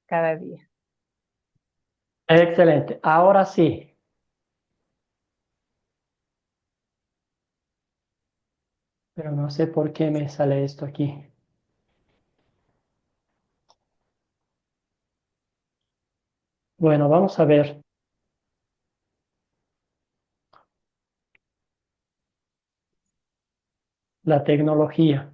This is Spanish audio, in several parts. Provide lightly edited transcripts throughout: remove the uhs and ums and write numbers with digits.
cada día. Excelente. Ahora sí. Pero no sé por qué me sale esto aquí. Bueno, vamos a ver la tecnología.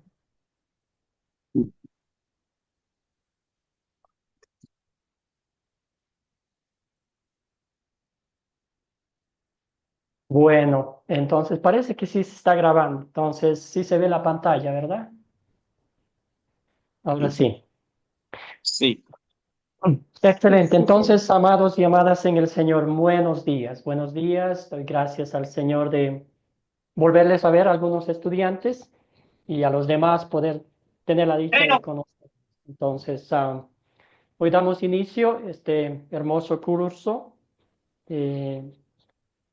Bueno, entonces parece que sí se está grabando. Entonces sí se ve la pantalla, ¿verdad? Ahora sí. Sí, Excelente. Entonces, amados y amadas en el Señor, buenos días. Buenos días. Doy gracias al Señor de volverles a ver a algunos estudiantes y a los demás poder tener la dicha de conocer. Entonces, hoy damos inicio a este hermoso curso, eh,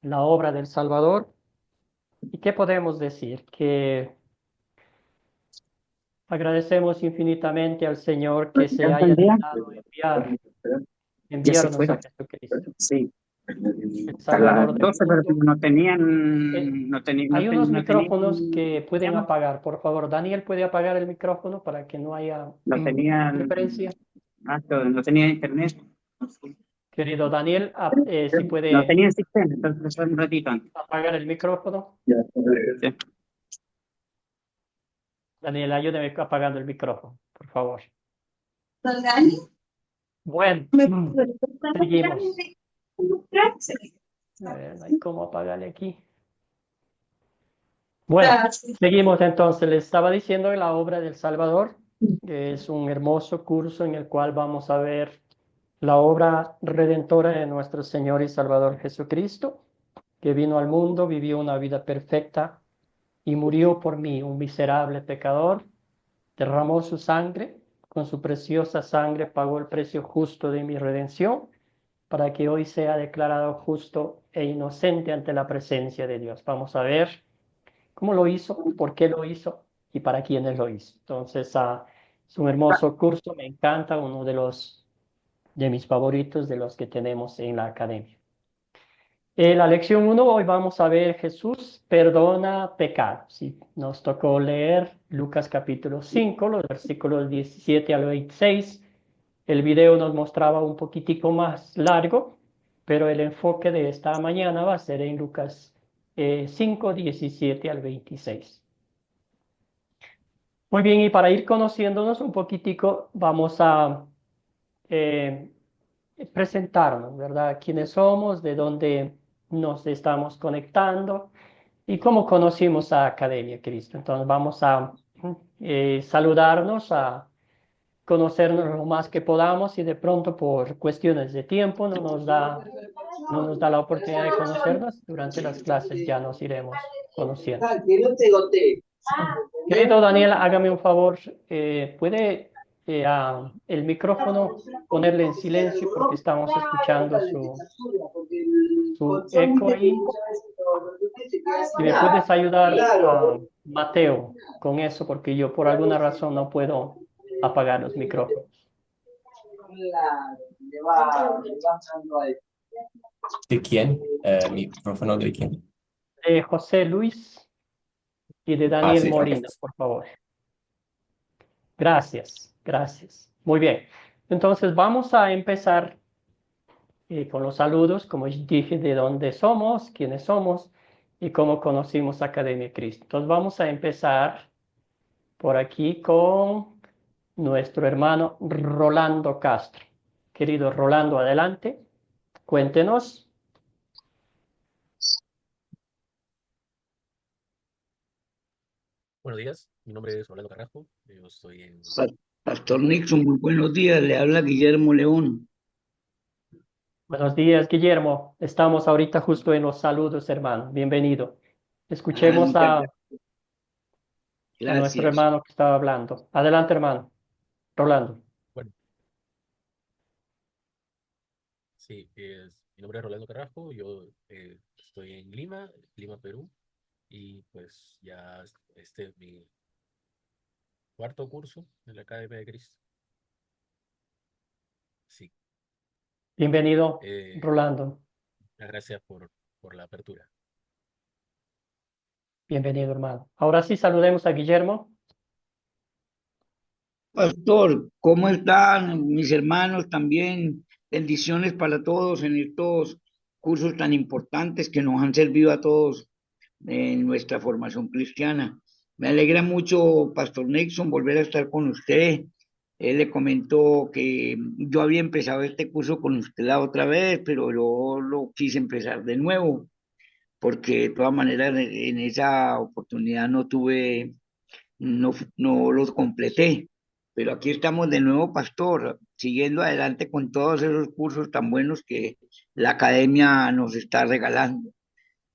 la obra del Salvador. ¿Y qué podemos decir? Que agradecemos infinitamente al Señor que se ya está haya el día. dignado Ya se enviarnos a fueron. Jesucristo, Sí, el a las Salvador del 12, pero mundo. no Eh, tenían, no tenían, Hay unos no tenían, micrófonos que pueden llama, apagar, por favor. Daniel, ¿puede apagar el micrófono para que no haya no tenían, interferencia? no tenían internet. Querido Daniel, si No puede tenían sistema, entonces fue un ratito antes. apagar el micrófono. Sí. Daniel, ayúdeme apagando el micrófono, por favor. Don Dani, Bueno, ¿me puede pasar la llave seguimos. de comprarse? A ver, no hay cómo apagarle aquí. Bueno, Gracias. seguimos entonces. Les estaba diciendo de la obra del Salvador, que es un hermoso curso en el cual vamos a ver la obra redentora de nuestro Señor y Salvador Jesucristo, que vino al mundo, vivió una vida perfecta y murió por mí, un miserable pecador, derramó su sangre, con su preciosa sangre pagó el precio justo de mi redención, para que hoy sea declarado justo e inocente ante la presencia de Dios. Vamos a ver cómo lo hizo, por qué lo hizo y para quiénes lo hizo. Entonces, es un hermoso curso, me encanta, uno de mis favoritos de los que tenemos en la academia. La lección uno, hoy vamos a ver Jesús perdona pecados. Y nos tocó leer Lucas capítulo 5, los versículos 17 al 26. El video nos mostraba un poquitico más largo, pero el enfoque de esta mañana va a ser en Lucas 5, 17 al 26. Muy bien, y para ir conociéndonos un poquitico, vamos a eh, presentarnos, ¿verdad? ¿Quiénes somos? ¿De dónde nos estamos conectando? ¿Y cómo conocimos a Academia Cristo? Entonces vamos a saludarnos, a conocernos lo más que podamos y de pronto por cuestiones de tiempo no nos da la oportunidad de conocernos. Durante las clases ya nos iremos conociendo. Querido Daniel, hágame un favor, ¿puede el micrófono ponerle en silencio porque estamos escuchando su eco ahí? Si me puedes ayudar, Mateo, con eso, porque yo por alguna razón no puedo apagar los micrófonos. ¿De quién? ¿Micrófono de quién? De José Luis y de Ah, Daniel sí, ok. Molina, por favor. Gracias, gracias. Muy bien. Entonces vamos a empezar con los saludos, como dije, de dónde somos, quiénes somos y cómo conocimos Academia Cristo. Entonces vamos a empezar por aquí con nuestro hermano Rolando Castro. Querido Rolando, adelante, cuéntenos. Buenos días, mi nombre es Orlando Carrasco, yo estoy en... Pastor Nixon, muy buenos días. Le habla Guillermo León. Buenos días, Guillermo. Estamos ahorita justo en los saludos, hermano. Bienvenido. Escuchemos Muchas a nuestro gracias. hermano que estaba hablando. Adelante, hermano. Rolando. Bueno, sí, mi nombre es Rolando Carrasco, yo estoy en Lima, Lima, Perú, y pues ya este es mi cuarto curso en la Academia de Cristo. Bienvenido, Eh, Rolando. Gracias por la apertura. Bienvenido, hermano. Ahora sí saludemos a Guillermo. Pastor, ¿cómo están mis hermanos también? Bendiciones para todos en estos cursos tan importantes que nos han servido a todos en nuestra formación cristiana. Me alegra mucho, Pastor Nixon, volver a estar con usted. Él le comentó que yo había empezado este curso con usted la otra vez, pero yo lo quise empezar de nuevo, porque de todas maneras en esa oportunidad no los completé. Pero aquí estamos de nuevo, pastor, siguiendo adelante con todos esos cursos tan buenos que la academia nos está regalando.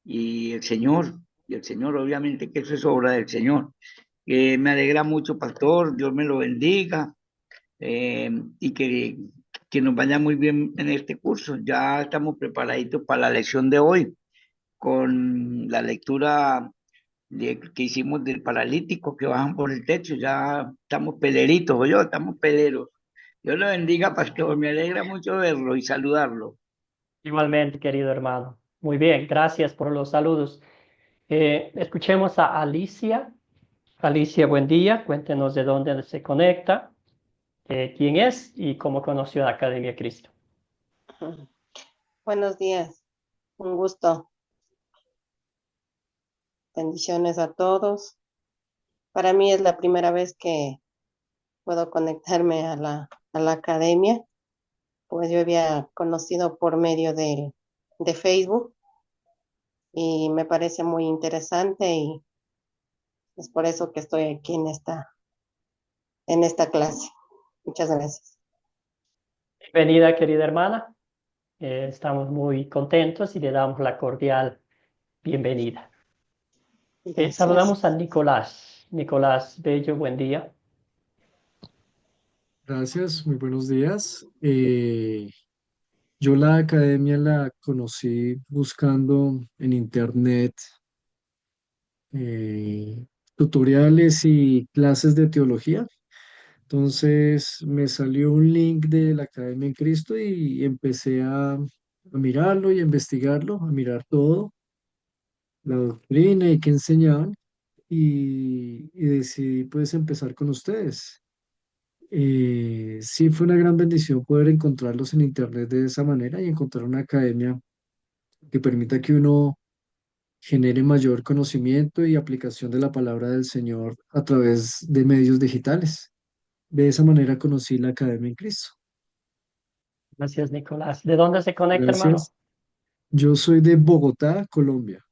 Y el Señor, obviamente que eso es obra del Señor. Me alegra mucho, pastor, Dios me lo bendiga, y que nos vaya muy bien en este curso. Ya estamos preparaditos para la lección de hoy con la lectura que hicimos del paralítico que bajan por el techo. Ya estamos peleritos, o yo, estamos peleros. Dios lo bendiga, pastor. Me alegra mucho verlo y saludarlo. Igualmente, querido hermano. Muy bien, gracias por los saludos. Escuchemos a Alicia. Alicia, buen día. Cuéntenos de dónde se conecta, quién es y cómo conoció la Academia Cristo. Buenos días, un gusto. Bendiciones a todos. Para mí es la primera vez que puedo conectarme a la academia, pues yo había conocido por medio de Facebook y me parece muy interesante y es por eso que estoy aquí en esta clase. Muchas gracias. Bienvenida, querida hermana. Estamos muy contentos y le damos la cordial bienvenida. Gracias. Saludamos a Nicolás. Nicolás Bello, buen día. Gracias, muy buenos días. Yo la academia la conocí buscando en internet eh, tutoriales y clases de teología. Entonces me salió un link de la Academia en Cristo y empecé a mirarlo y a investigarlo, a mirar todo, la doctrina y qué enseñaban y decidí pues empezar con ustedes. Sí, fue una gran bendición poder encontrarlos en internet de esa manera y encontrar una academia que permita que uno genere mayor conocimiento y aplicación de la palabra del Señor a través de medios digitales. De esa manera conocí la Academia en Cristo. Gracias, Nicolás. ¿De dónde se conecta, hermano? Gracias. Yo soy de Bogotá, Colombia.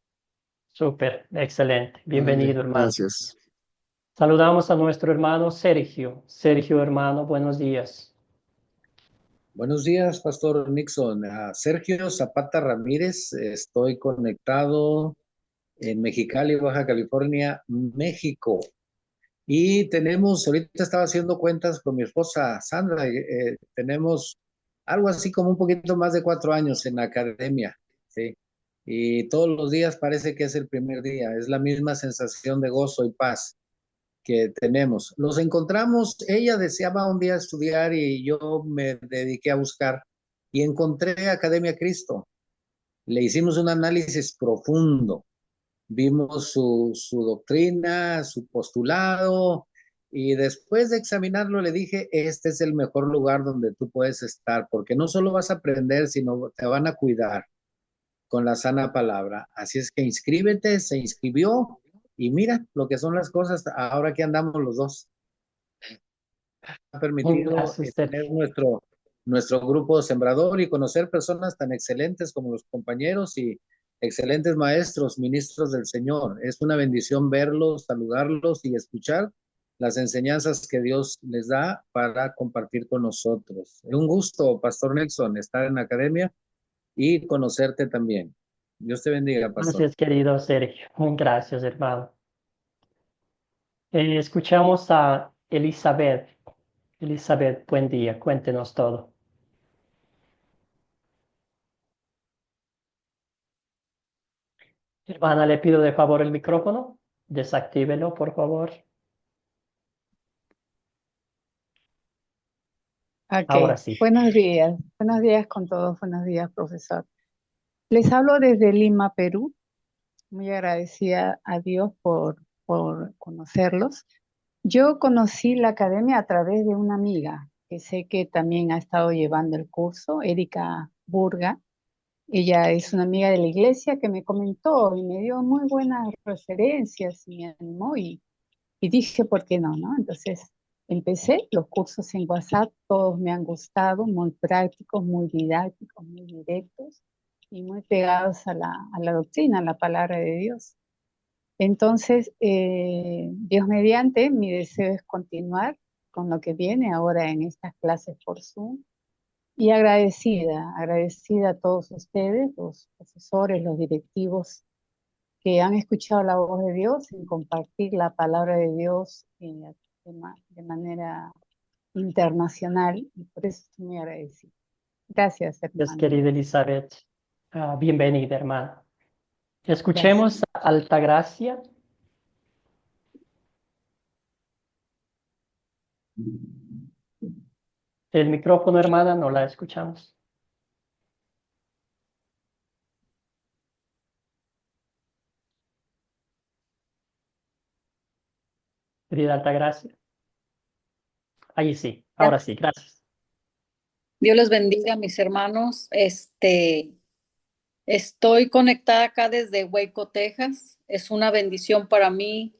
Súper, excelente. Vale, Bienvenido, hermano. gracias. Saludamos a nuestro hermano Sergio. Sergio, hermano, buenos días. Buenos días, Pastor Nixon. Sergio Zapata Ramírez, estoy conectado en Mexicali, Baja California, México. Y ahorita estaba haciendo cuentas con mi esposa Sandra, tenemos algo así como un poquito más de 4 años en la academia, ¿sí? Y todos los días parece que es el primer día, es la misma sensación de gozo y paz que tenemos. Los encontramos, ella deseaba un día estudiar y yo me dediqué a buscar y encontré Academia Cristo. Le hicimos un análisis profundo, vimos su doctrina, su postulado y después de examinarlo le dije, este es el mejor lugar donde tú puedes estar porque no solo vas a aprender, sino te van a cuidar con la sana palabra. Así es que inscríbete, se inscribió y mira lo que son las cosas ahora que andamos los dos. Ha permitido Gracias, tener Sergio. nuestro grupo sembrador y conocer personas tan excelentes como los compañeros y excelentes maestros, ministros del Señor. Es una bendición verlos, saludarlos y escuchar las enseñanzas que Dios les da para compartir con nosotros. Es un gusto, Pastor Nelson, estar en la academia y conocerte también. Dios te bendiga, Pastor. Gracias, querido Sergio. Gracias, hermano. Escuchamos a Elizabeth. Elizabeth, buen día. Cuéntenos todo. Hermana, le pido de favor el micrófono. Desactívelo, por favor. Ahora Ok, sí. buenos días con todos, buenos días, profesor. Les hablo desde Lima, Perú, muy agradecida a Dios por conocerlos. Yo conocí la academia a través de una amiga que sé que también ha estado llevando el curso, Erika Burga. Ella es una amiga de la iglesia que me comentó y me dio muy buenas referencias y me animó y dije, ¿por qué no, no? Entonces empecé los cursos en WhatsApp, todos me han gustado, muy prácticos, muy didácticos, muy directos y muy pegados a la doctrina, a la palabra de Dios. Entonces, Dios mediante, mi deseo es continuar con lo que viene ahora en estas clases por Zoom y agradecida a todos ustedes, los profesores, los directivos que han escuchado la voz de Dios en compartir la palabra de Dios de manera internacional y por eso estoy muy agradecida. Gracias, Gracias, hermano. querida Elizabeth. Bienvenida, hermana. Gracias. Escuchemos a Altagracia. El micrófono, hermana, no la escuchamos. Querida Altagracia. Ahí sí, ahora sí, gracias. Dios les bendiga, mis hermanos. Estoy conectada acá desde Waco, Texas. Es una bendición para mí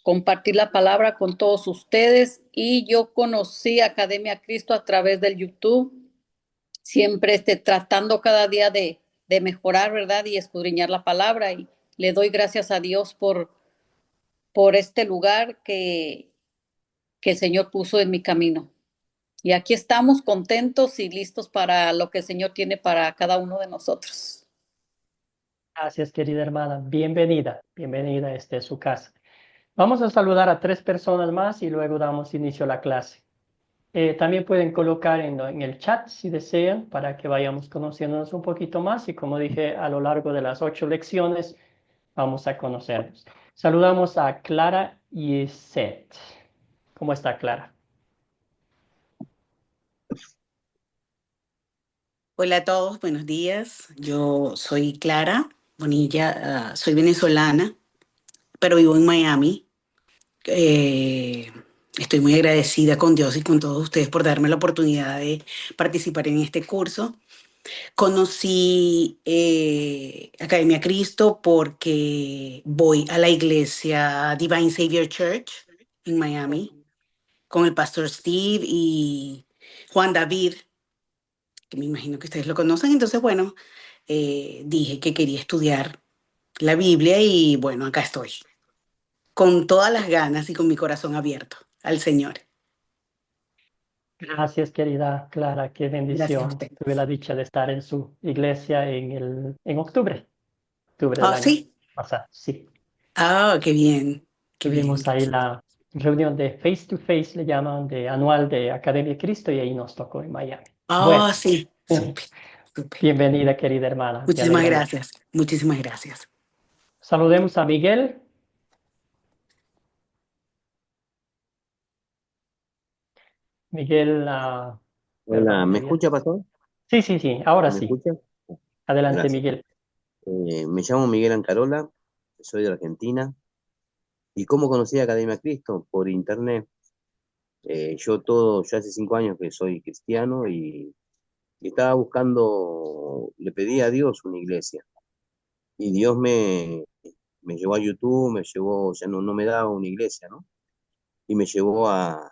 compartir la palabra con todos ustedes. Y yo conocí Academia Cristo a través del YouTube, siempre tratando cada día de mejorar, ¿verdad? Y escudriñar la palabra. Y le doy gracias a Dios por este lugar que el Señor puso en mi camino. Y aquí estamos contentos y listos para lo que el Señor tiene para cada uno de nosotros. Gracias, querida hermana. Bienvenida, bienvenida. Esta es su casa. Vamos a saludar a 3 personas más y luego damos inicio a la clase. También pueden colocar en el chat si desean para que vayamos conociéndonos un poquito más y como dije, a lo largo de las 8 lecciones vamos a conocernos. Saludamos a Clara y Seth. ¿Cómo está Clara? Hola a todos, buenos días. Yo soy Clara Bonilla, soy venezolana, pero vivo en Miami. Eh, Estoy muy agradecida con Dios y con todos ustedes por darme la oportunidad de participar en este curso. Conocí Academia Cristo porque voy a la iglesia Divine Savior Church en Miami con el pastor Steve y Juan David, que me imagino que ustedes lo conocen. Entonces, bueno, dije que quería estudiar la Biblia y bueno, acá estoy, con todas las ganas y con mi corazón abierto al Señor. Gracias, querida Clara. Qué Gracias a bendición. usted. Tuve la dicha de estar en su iglesia en octubre del Oh, año sí. pasado. Sí. Ah, qué bien, qué bien. Tuvimos ahí la reunión de face to face, le llaman, de anual de Academia Cristo y ahí nos tocó en Miami. Oh, Bueno, sí, súper, súper. bienvenida, querida hermana. Me Muchísimas alegra mucho. gracias, muchísimas gracias. Saludemos a Miguel. Miguel, Hola, perdón, ¿me debía. escucha, pastor? Sí, sí, sí, ahora ¿Me sí. escucha? Adelante, Gracias. Miguel. Me llamo Miguel Ancarola, soy de Argentina. ¿Y cómo conocí a Academia Cristo? Por internet. Yo hace 5 años que soy cristiano y estaba buscando, le pedí a Dios una iglesia. Y Dios me llevó a YouTube, ya no me daba una iglesia, ¿no? Y me llevó a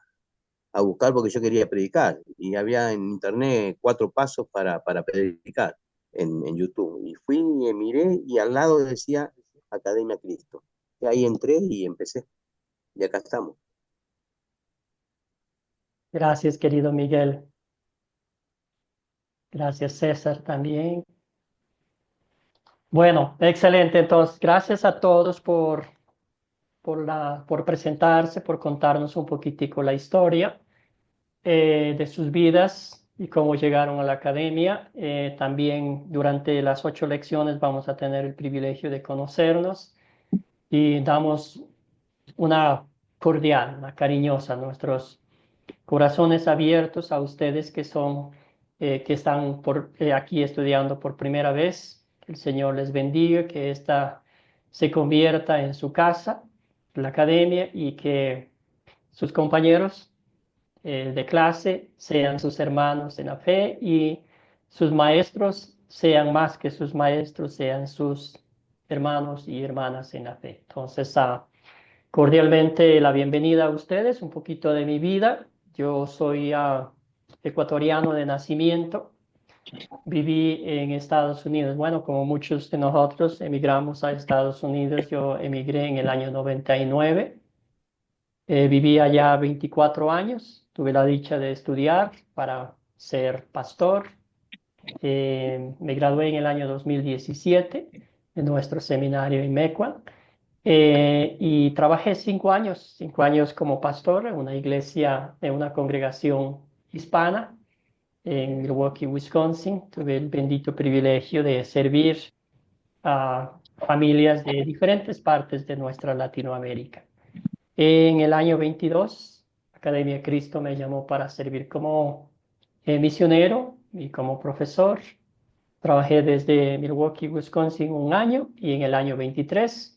buscar porque yo quería predicar. Y había en internet 4 pasos para predicar en YouTube. Y fui y miré y al lado decía Academia Cristo. Y ahí entré y empecé. Y acá estamos. Gracias, querido Miguel. Gracias, César, también. Bueno, excelente. Entonces, gracias a todos por presentarse, por contarnos un poquitico la historia de sus vidas y cómo llegaron a la academia. También durante las 8 lecciones vamos a tener el privilegio de conocernos y damos una cordial, una cariñosa a nuestros corazones abiertos a ustedes que están aquí estudiando por primera vez. Que el Señor les bendiga, que esta se convierta en su casa, la academia, y que sus compañeros de clase sean sus hermanos en la fe y sus maestros sean más que sus maestros, sean sus hermanos y hermanas en la fe. Entonces, cordialmente la bienvenida a ustedes, un poquito de mi vida. Yo soy ecuatoriano de nacimiento. Viví en Estados Unidos. Bueno, como muchos de nosotros emigramos a Estados Unidos, yo emigré en el año 99. Viví allá 24 años. Tuve la dicha de estudiar para ser pastor. Me gradué en el año 2017 en nuestro seminario en Mequon. Y trabajé 5 años como pastor en una iglesia, en una congregación hispana en Milwaukee, Wisconsin. Tuve el bendito privilegio de servir a familias de diferentes partes de nuestra Latinoamérica. En el año 22, Academia Cristo me llamó para servir como misionero y como profesor. Trabajé desde Milwaukee, Wisconsin 1 año, y en el año 23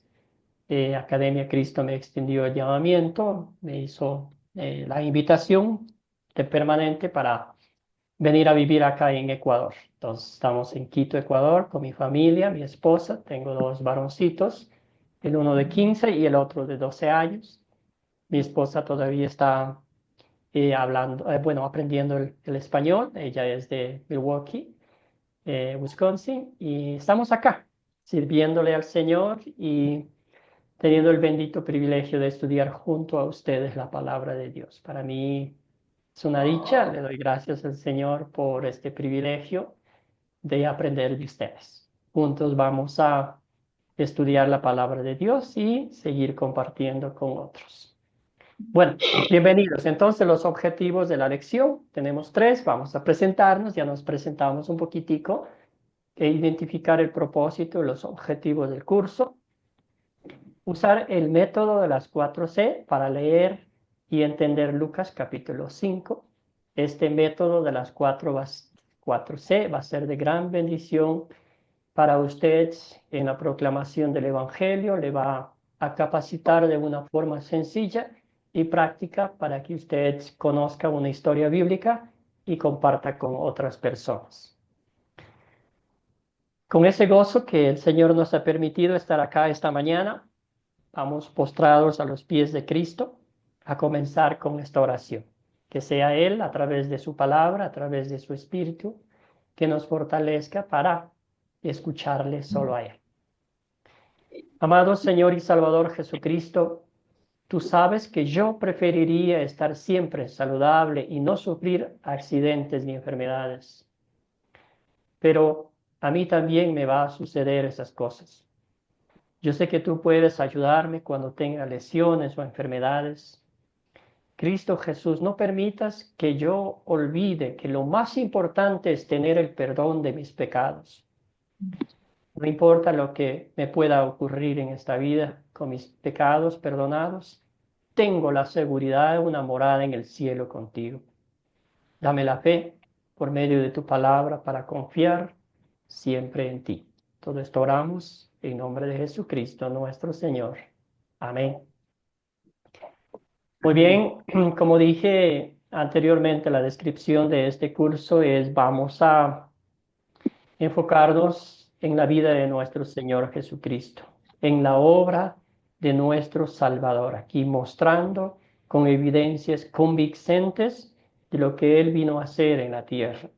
Academia Cristo me extendió el llamamiento, me hizo la invitación de permanente para venir a vivir acá en Ecuador. Entonces estamos en Quito, Ecuador, con mi familia, mi esposa. Tengo 2 varoncitos, el uno de 15 y el otro de 12 años. Mi esposa todavía está aprendiendo el español. Ella es de Milwaukee, Wisconsin, y estamos acá sirviéndole al Señor y teniendo el bendito privilegio de estudiar junto a ustedes la palabra de Dios. Para mí es una dicha, le doy gracias al Señor por este privilegio de aprender de ustedes. Juntos vamos a estudiar la palabra de Dios y seguir compartiendo con otros. Bueno, bienvenidos. Entonces, los objetivos de la lección, tenemos 3, vamos a presentarnos, ya nos presentamos un poquitico, identificar el propósito y los objetivos del curso, usar el método de las 4C para leer y entender Lucas capítulo 5. Este método de las 4C va a ser de gran bendición para usted en la proclamación del Evangelio, le va a capacitar de una forma sencilla y práctica para que usted conozca una historia bíblica y comparta con otras personas. Con ese gozo que el Señor nos ha permitido estar acá esta mañana, vamos postrados a los pies de Cristo a comenzar con esta oración. Que sea Él, a través de su palabra, a través de su Espíritu, que nos fortalezca para escucharle solo a Él. Amado Señor y Salvador Jesucristo, tú sabes que yo preferiría estar siempre saludable y no sufrir accidentes ni enfermedades. Pero a mí también me va a suceder esas cosas. Yo sé que tú puedes ayudarme cuando tenga lesiones o enfermedades. Cristo Jesús, no permitas que yo olvide que lo más importante es tener el perdón de mis pecados. No importa lo que me pueda ocurrir en esta vida con mis pecados perdonados, tengo la seguridad de una morada en el cielo contigo. Dame la fe por medio de tu palabra para confiar siempre en ti. Todo esto oramos en nombre de Jesucristo nuestro Señor. Amén. Muy bien, como dije anteriormente, la descripción de este curso vamos a enfocarnos en la vida de nuestro Señor Jesucristo, en la obra de nuestro Salvador, aquí mostrando con evidencias convincentes de lo que Él vino a hacer en la tierra.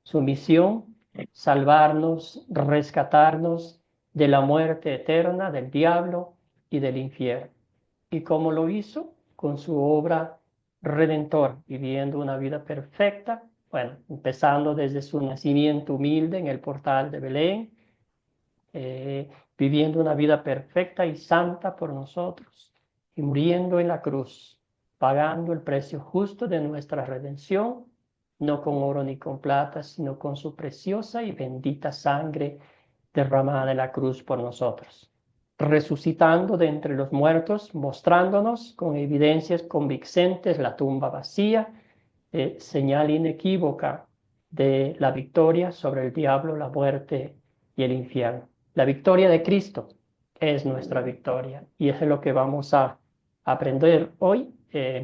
Su misión, salvarnos, rescatarnos de la muerte eterna, del diablo y del infierno. ¿Y cómo lo hizo? Con su obra redentora, viviendo una vida perfecta, bueno, empezando desde su nacimiento humilde en el portal de Belén, viviendo una vida perfecta y santa por nosotros, y muriendo en la cruz, pagando el precio justo de nuestra redención, no con oro ni con plata, sino con su preciosa y bendita sangre derramada en la cruz por nosotros. Resucitando de entre los muertos, mostrándonos con evidencias convincentes la tumba vacía, señal inequívoca de la victoria sobre el diablo, la muerte y el infierno. La victoria de Cristo es nuestra victoria y eso es lo que vamos a aprender hoy,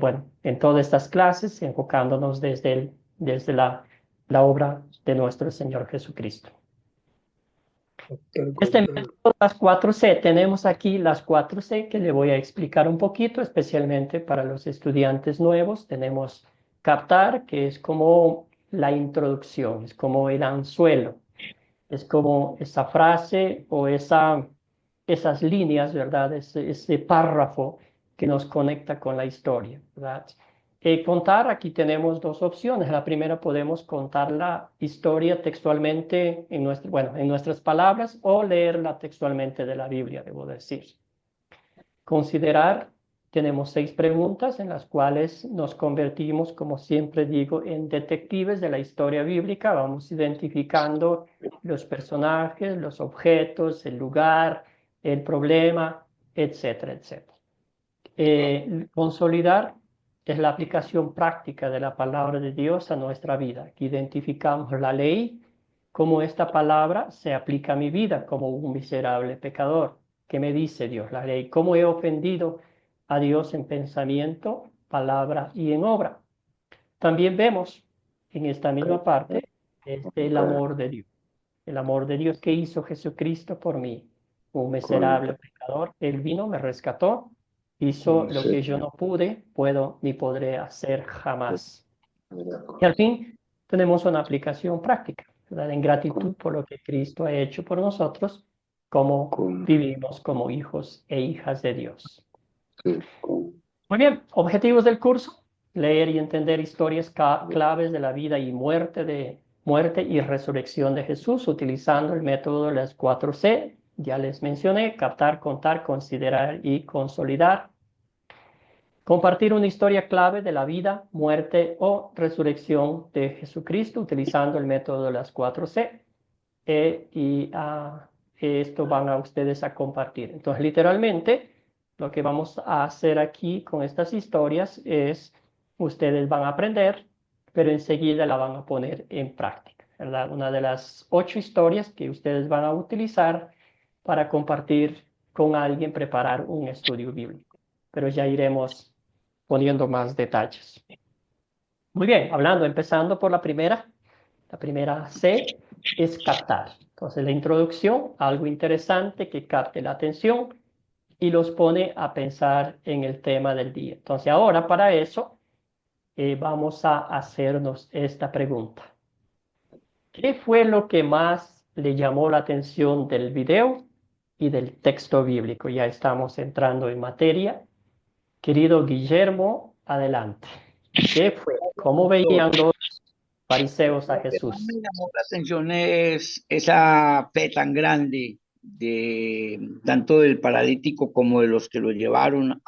bueno, en todas estas clases, enfocándonos desde la obra de nuestro Señor Jesucristo. Este método, las 4C, tenemos aquí las 4C que le voy a explicar un poquito, especialmente para los estudiantes nuevos. Tenemos captar, que es como la introducción, es como el anzuelo, es como esa frase o esas líneas, ¿verdad? Ese párrafo que nos conecta con la historia, ¿verdad? Contar, aquí tenemos dos opciones. La primera, podemos contar la historia textualmente en nuestras palabras o leerla textualmente de la Biblia, debo decir. Considerar, tenemos 6 preguntas en las cuales nos convertimos, como siempre digo, en detectives de la historia bíblica. Vamos identificando los personajes, los objetos, el lugar, el problema, etcétera, etcétera. Consolidar es la aplicación práctica de la palabra de Dios a nuestra vida. Aquí identificamos la ley, cómo esta palabra se aplica a mi vida como un miserable pecador. ¿Qué me dice Dios? La ley. ¿Cómo he ofendido a Dios en pensamiento, palabra y en obra? También vemos en esta misma parte el amor de Dios. El amor de Dios que hizo Jesucristo por mí, un miserable pecador. Él vino, me rescató, hizo lo que yo no pude, puedo ni podré hacer jamás. Y al fin tenemos una aplicación práctica, ¿verdad? En gratitud por lo que Cristo ha hecho por nosotros, como vivimos como hijos e hijas de Dios. Muy bien, objetivos del curso: leer y entender historias claves de la vida y muerte y resurrección de Jesús, utilizando el método de las 4C. Ya les mencioné: captar, contar, considerar y consolidar. Compartir una historia clave de la vida, muerte o resurrección de Jesucristo, utilizando el método de las 4C. Esto van a ustedes a compartir. Entonces, literalmente, lo que vamos a hacer aquí con estas historias es, ustedes van a aprender, pero enseguida la van a poner en práctica, ¿verdad? Una de las 8 historias que ustedes van a utilizar para compartir con alguien, preparar un estudio bíblico. Pero ya iremos poniendo más detalles. Muy bien, empezando por la primera C es captar. Entonces, la introducción, algo interesante que capte la atención y los pone a pensar en el tema del día. Entonces, ahora para eso vamos a hacernos esta pregunta. ¿Qué fue lo que más le llamó la atención del video y del texto bíblico? Ya estamos entrando en materia. Querido Guillermo, adelante. ¿Qué fue? ¿Cómo veían los fariseos a Lo que Jesús? más me llamó la atención es esa fe tan grande de tanto del paralítico como de los que lo llevaron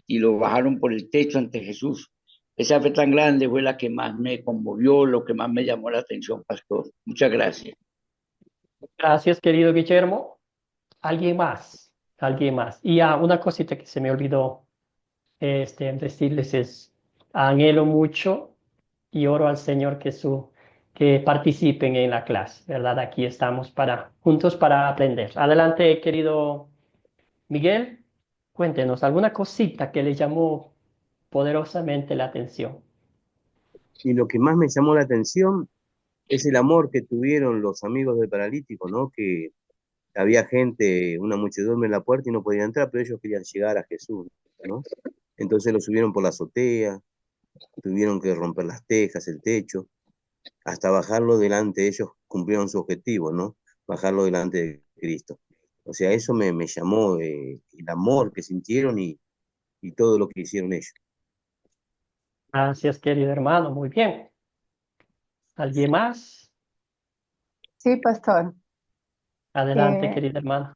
y lo bajaron por el techo ante Jesús. Esa fe tan grande fue la que más me conmovió, lo que más me llamó la atención, pastor. Muchas gracias. Gracias, querido Guillermo. ¿Alguien más? ¿Alguien más? Y una cosita que se me olvidó decirles es: anhelo mucho y oro al Señor que participen en la clase, ¿verdad? Aquí estamos juntos para aprender. Adelante, querido Miguel, cuéntenos alguna cosita que le llamó poderosamente la atención. Y lo que más me llamó la atención es el amor que tuvieron los amigos del paralítico, ¿no? Que había gente, una muchedumbre en la puerta y no podían entrar, pero ellos querían llegar a Jesús, ¿no? Entonces lo subieron por la azotea, tuvieron que romper las tejas, el techo, hasta bajarlo delante de ellos, cumplieron su objetivo, ¿no? Bajarlo delante de Cristo. O sea, eso me llamó el amor que sintieron y todo lo que hicieron ellos. Gracias, querido hermano. Muy bien. ¿Alguien más? Sí, pastor. Adelante, querida hermana.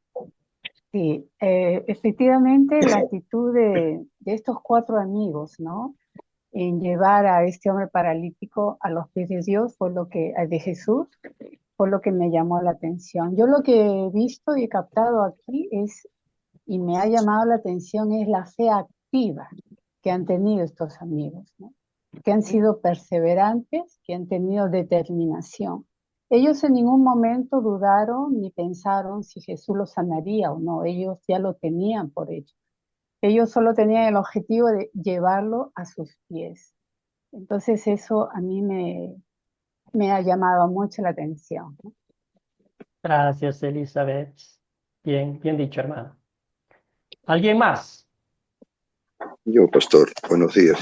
Sí, efectivamente la actitud de estos 4 amigos, ¿no? En llevar a este hombre paralítico a los pies de Dios, de Jesús, fue lo que me llamó la atención. Yo lo que he visto y he captado aquí y me ha llamado la atención, es la fe activa que han tenido estos amigos, ¿no? que han sido perseverantes, que han tenido determinación. Ellos en ningún momento dudaron ni pensaron si Jesús los sanaría o no. Ellos ya lo tenían por hecho. Ellos solo tenían el objetivo de llevarlo a sus pies. Entonces eso a mí me ha llamado mucho la atención, ¿no? Gracias, Elizabeth. Bien, bien dicho, hermano. ¿Alguien más? Yo, pastor, buenos días.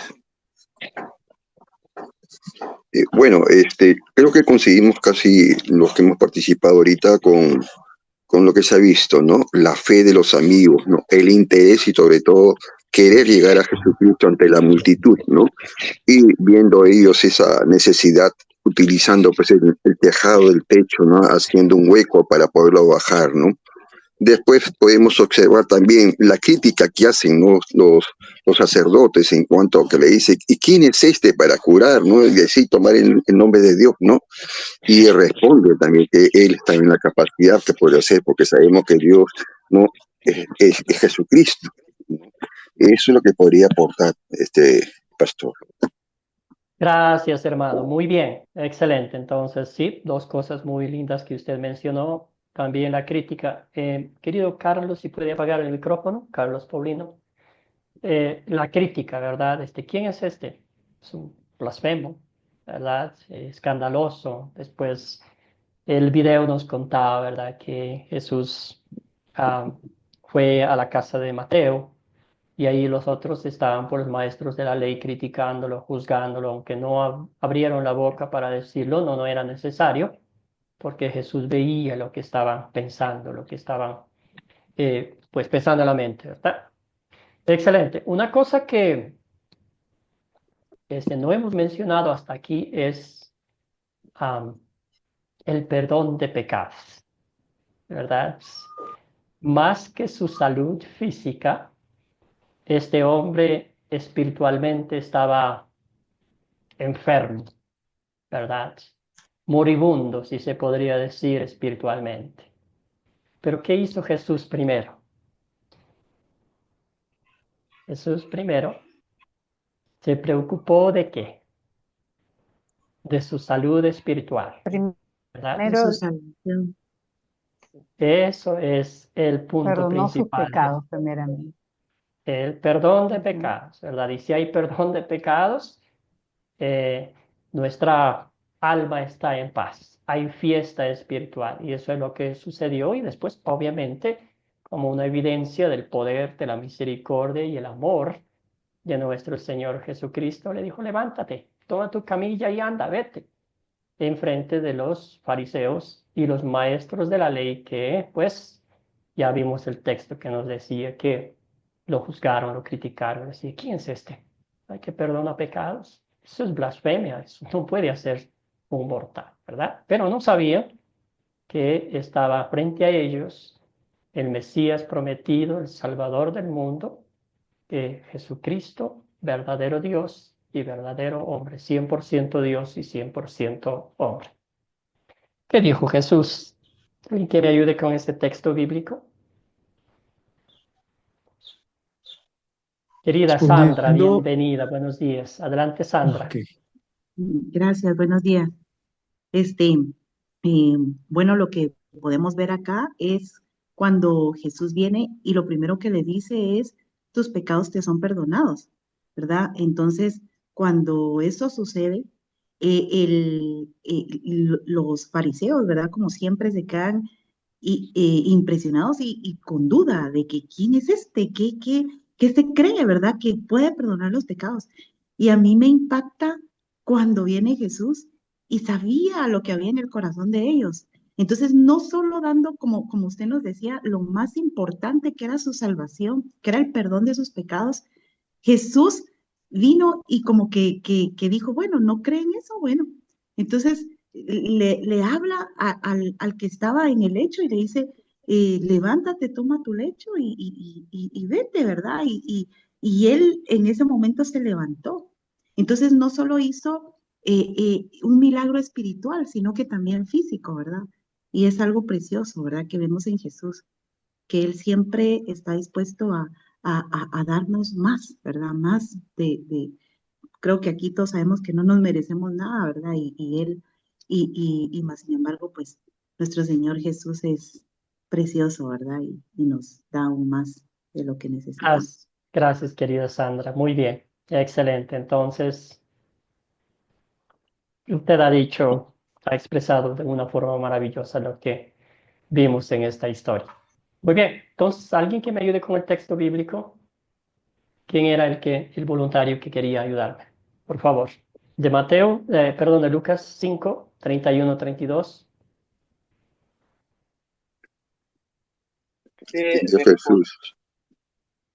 Bueno, creo que conseguimos casi los que hemos participado ahorita con lo que se ha visto, ¿no? La fe de los amigos, ¿no? El interés y sobre todo querer llegar a Jesucristo ante la multitud, ¿no? Y viendo ellos esa necesidad, utilizando pues el tejado del techo, ¿no? Haciendo un hueco para poderlo bajar, ¿no? Después podemos observar también la crítica que hacen, ¿no? los sacerdotes en cuanto a que le dicen, ¿y quién es este para curar, ¿no? Y decir, tomar el nombre de Dios, ¿no? Y responde también que él está en la capacidad que puede hacer, porque sabemos que Dios no es Jesucristo, ¿no? Eso es lo que podría aportar este pastor. Gracias, hermano. Muy bien, excelente. Entonces, sí, dos cosas muy lindas que usted mencionó. También la crítica. Querido Carlos, si puede apagar el micrófono, Carlos Paulino. La crítica, ¿verdad? ¿Quién es este? Es un blasfemo, ¿verdad? Escandaloso. Después, el video nos contaba, ¿verdad? Que Jesús fue a la casa de Mateo. Y ahí los otros estaban por los maestros de la ley criticándolo, juzgándolo, aunque no abrieron la boca para decirlo, no era necesario, porque Jesús veía lo que estaban pensando, lo que estaban pues pensando en la mente, ¿verdad? Excelente. Una cosa que no hemos mencionado hasta aquí es el perdón de pecados, ¿verdad? Más que su salud física, este hombre espiritualmente estaba enfermo, ¿verdad? Moribundo, si se podría decir espiritualmente. Pero ¿qué hizo Jesús primero? Jesús primero se preocupó ¿de qué? De su salud espiritual, ¿verdad? Primero Eso es el punto perdonó sus principal. pecados primeramente. El perdón de pecados, ¿verdad? Y si hay perdón de pecados, nuestra alma está en paz. Hay fiesta espiritual y eso es lo que sucedió y después, obviamente, como una evidencia del poder, de la misericordia y el amor de nuestro Señor Jesucristo, le dijo, levántate, toma tu camilla y anda, vete. En frente de los fariseos y los maestros de la ley que, pues, ya vimos el texto que nos decía que lo juzgaron, lo criticaron, decía, ¿quién es este? ¿Hay que perdonar pecados? Eso es blasfemia, eso no puede hacer un mortal, ¿verdad? Pero no sabían que estaba frente a ellos el Mesías prometido, el Salvador del mundo, Jesucristo, verdadero Dios y verdadero hombre, 100% Dios y 100% hombre. ¿Qué dijo Jesús? ¿Alguien que me ayude con este texto bíblico? Querida Sandra, Respondiendo, bienvenida, buenos días. Adelante, Sandra. ok. Gracias, buenos días. Bueno, lo que podemos ver acá es cuando Jesús viene y lo primero que le dice es, tus pecados te son perdonados, ¿verdad? Entonces, cuando eso sucede, los fariseos, ¿verdad? Como siempre se quedan impresionados y con duda de que quién es este, qué se cree, ¿verdad? Que puede perdonar los pecados. Y a mí me impacta cuando viene Jesús y sabía lo que había en el corazón de ellos. Entonces, no solo dando, como usted nos decía, lo más importante que era su salvación, que era el perdón de sus pecados, Jesús vino y como que dijo, bueno, ¿no creen eso? Bueno, entonces le habla al que estaba en el lecho y le dice, levántate, toma tu lecho y vete, ¿verdad? Y él en ese momento se levantó. Entonces no solo hizo un milagro espiritual, sino que también físico, ¿verdad? Y es algo precioso, ¿verdad? Que vemos en Jesús, que Él siempre está dispuesto a darnos más, ¿verdad? Más creo que aquí todos sabemos que no nos merecemos nada, ¿verdad? Y más sin embargo, pues nuestro Señor Jesús es precioso, ¿verdad? Y nos da aún más de lo que necesitamos. Gracias, querida Sandra. Muy bien, excelente. Entonces, usted ha expresado de una forma maravillosa lo que vimos en esta historia. Muy bien, entonces, ¿alguien que me ayude con el texto bíblico? ¿Quién era el voluntario que quería ayudarme? Por favor. De de Lucas 5, 31, 32. Respondió Jesús.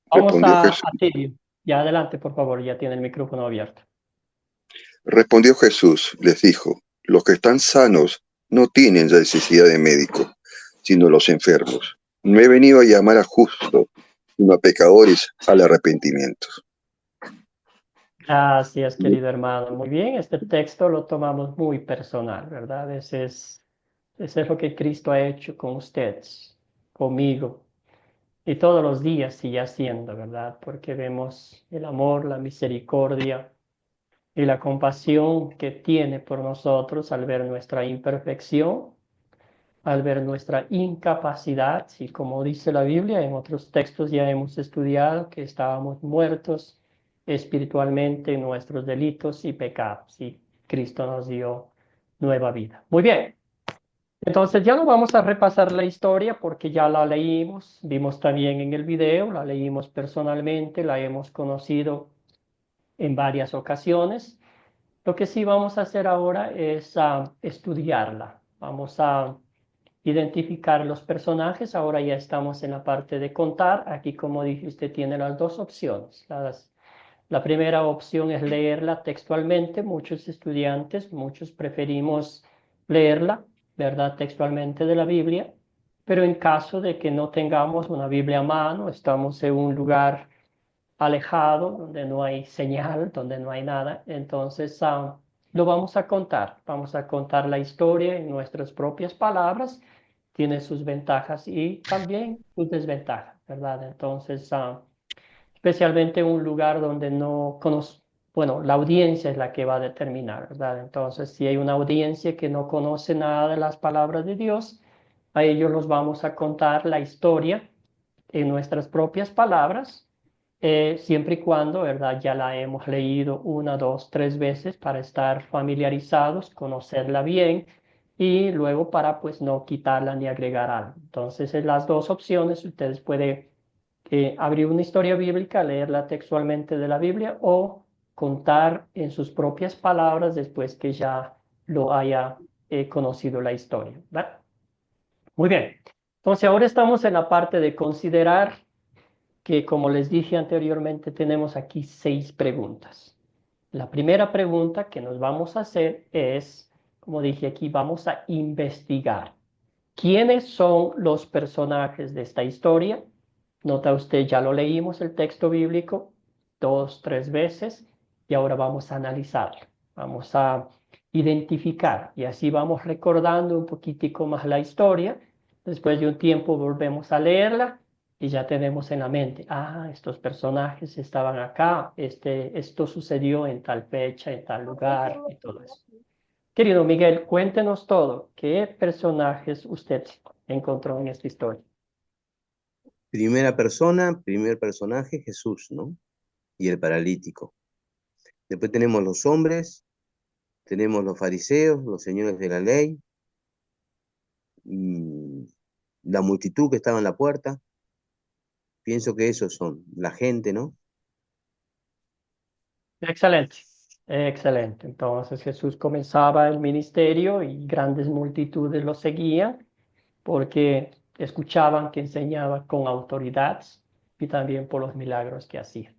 Vamos Respondió a Jesús. Silvio. Ya adelante, por favor, ya tiene el micrófono abierto. Respondió Jesús, les dijo, los que están sanos no tienen necesidad de médico, sino los enfermos. No he venido a llamar a justos, sino a pecadores al arrepentimiento. Gracias, querido hermano. Muy bien, este texto lo tomamos muy personal, ¿verdad? Ese es lo que Cristo ha hecho con ustedes, conmigo, y todos los días sigue haciendo, ¿verdad? Porque vemos el amor, la misericordia y la compasión que tiene por nosotros al ver nuestra imperfección, al ver nuestra incapacidad, y como dice la Biblia, en otros textos ya hemos estudiado que estábamos muertos espiritualmente en nuestros delitos y pecados, y Cristo nos dio nueva vida. Muy bien, entonces ya no vamos a repasar la historia porque ya la leímos, vimos también en el video, la leímos personalmente, la hemos conocido en varias ocasiones. Lo que sí vamos a hacer ahora es estudiarla. Vamos a identificar los personajes. Ahora ya estamos en la parte de contar. Aquí, como dije, usted tiene las dos opciones. La primera opción es leerla textualmente. Muchos estudiantes, muchos preferimos leerla, ¿verdad? Textualmente de la Biblia. Pero en caso de que no tengamos una Biblia a mano, estamos en un lugar alejado, donde no hay señal, donde no hay nada, entonces lo vamos a contar. Vamos a contar la historia en nuestras propias palabras. Tiene sus ventajas y también sus desventajas, ¿verdad? Entonces, especialmente en un lugar donde no conoce, bueno, la audiencia es la que va a determinar, ¿verdad? Entonces, si hay una audiencia que no conoce nada de las palabras de Dios, a ellos los vamos a contar la historia en nuestras propias palabras, siempre y cuando, ¿verdad? Ya la hemos leído una, dos, tres veces para estar familiarizados, conocerla bien y luego para pues no quitarla ni agregar algo. Entonces, en las dos opciones, ustedes pueden abrir una historia bíblica, leerla textualmente de la Biblia o contar en sus propias palabras después que ya lo haya conocido la historia, ¿verdad? Muy bien. Entonces, ahora estamos en la parte de considerar que, como les dije anteriormente, tenemos aquí 6 preguntas. La primera pregunta que nos vamos a hacer es, como dije aquí, vamos a investigar. ¿Quiénes son los personajes de esta historia? Nota usted, ya lo leímos el texto bíblico 2, 3 veces y ahora vamos a analizarlo. Vamos a identificar y así vamos recordando un poquitico más la historia. Después de un tiempo volvemos a leerla y ya tenemos en la mente, estos personajes estaban acá, esto sucedió en tal fecha, en tal lugar y todo eso. Querido Miguel, cuéntenos todo. ¿Qué personajes usted encontró en esta historia? Primera persona, primer personaje, Jesús, ¿no? Y el paralítico. Después tenemos los hombres, tenemos los fariseos, los señores de la ley, la multitud que estaba en la puerta. Pienso que esos son la gente, ¿no? Excelente, excelente. Entonces Jesús comenzaba el ministerio y grandes multitudes lo seguían porque escuchaban que enseñaba con autoridad y también por los milagros que hacía.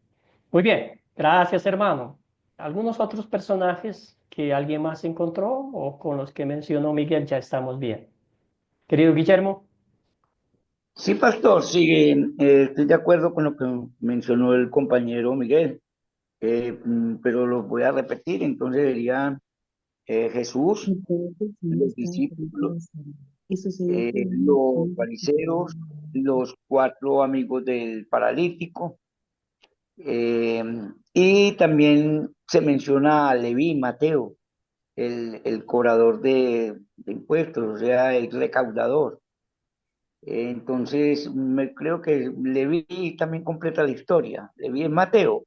Muy bien, gracias hermano. ¿Algunos otros personajes que alguien más encontró o con los que mencionó Miguel ya estamos bien? Querido Guillermo. Sí, pastor, sí, estoy de acuerdo con lo que mencionó el compañero Miguel, pero lo voy a repetir. Entonces sería Jesús, los discípulos, los fariseos, los 4 amigos del paralítico, Eh, y también se menciona a Leví, Mateo, el cobrador de impuestos, o sea, el recaudador. Entonces, creo que Leví también completa la historia. Leví es Mateo,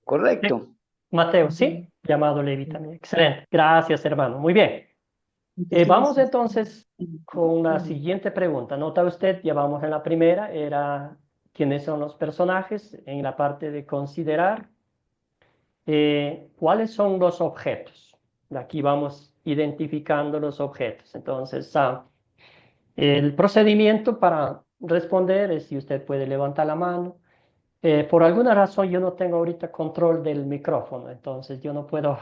¿correcto? Mateo, sí, llamado Levi también. Excelente. Gracias, hermano. Muy bien. Vamos entonces con la siguiente pregunta. Nota usted, ya vamos en la primera, era quiénes son los personajes, en la parte de considerar cuáles son los objetos. Aquí vamos identificando los objetos. Entonces, el procedimiento para responder es si usted puede levantar la mano. Por alguna razón yo no tengo ahorita control del micrófono, entonces yo no puedo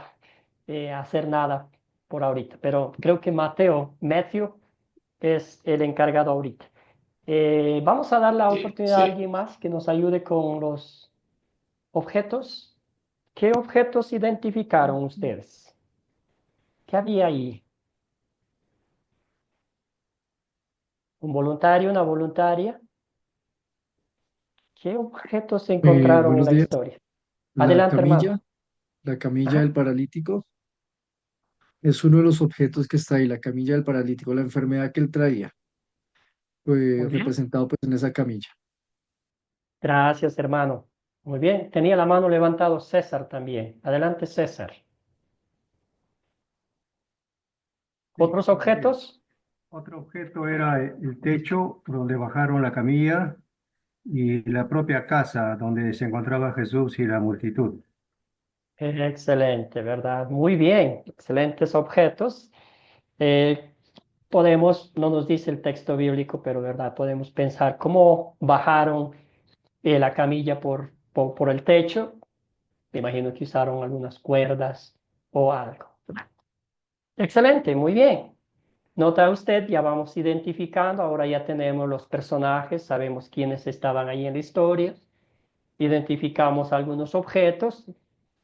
hacer nada por ahorita, pero creo que Matthew es el encargado ahorita. Vamos a dar la oportunidad a alguien más que nos ayude con los objetos. ¿Qué objetos identificaron ustedes? ¿Qué había ahí? ¿Un voluntario, una voluntaria? ¿Qué objetos se encontraron en Buenos la días. historia? La Adelante, hermano. camilla, la camilla Ajá. del paralítico, es uno de los objetos que está ahí, la camilla del paralítico, la enfermedad que él traía, fue Muy bien. representado pues en esa camilla. Gracias, hermano. Muy bien. Tenía la mano levantado César también. Adelante, César. ¿Otros objetos? Otro objeto era el techo donde bajaron la camilla y la propia casa donde se encontraba Jesús y la multitud. Excelente, ¿verdad? Muy bien. Excelentes objetos. Podemos, no nos dice el texto bíblico, pero ¿verdad? Podemos pensar cómo bajaron la camilla por el techo. Me imagino que usaron algunas cuerdas o algo. Excelente, muy bien. Nota usted, ya vamos identificando, ahora ya tenemos los personajes, sabemos quiénes estaban ahí en la historia, identificamos algunos objetos,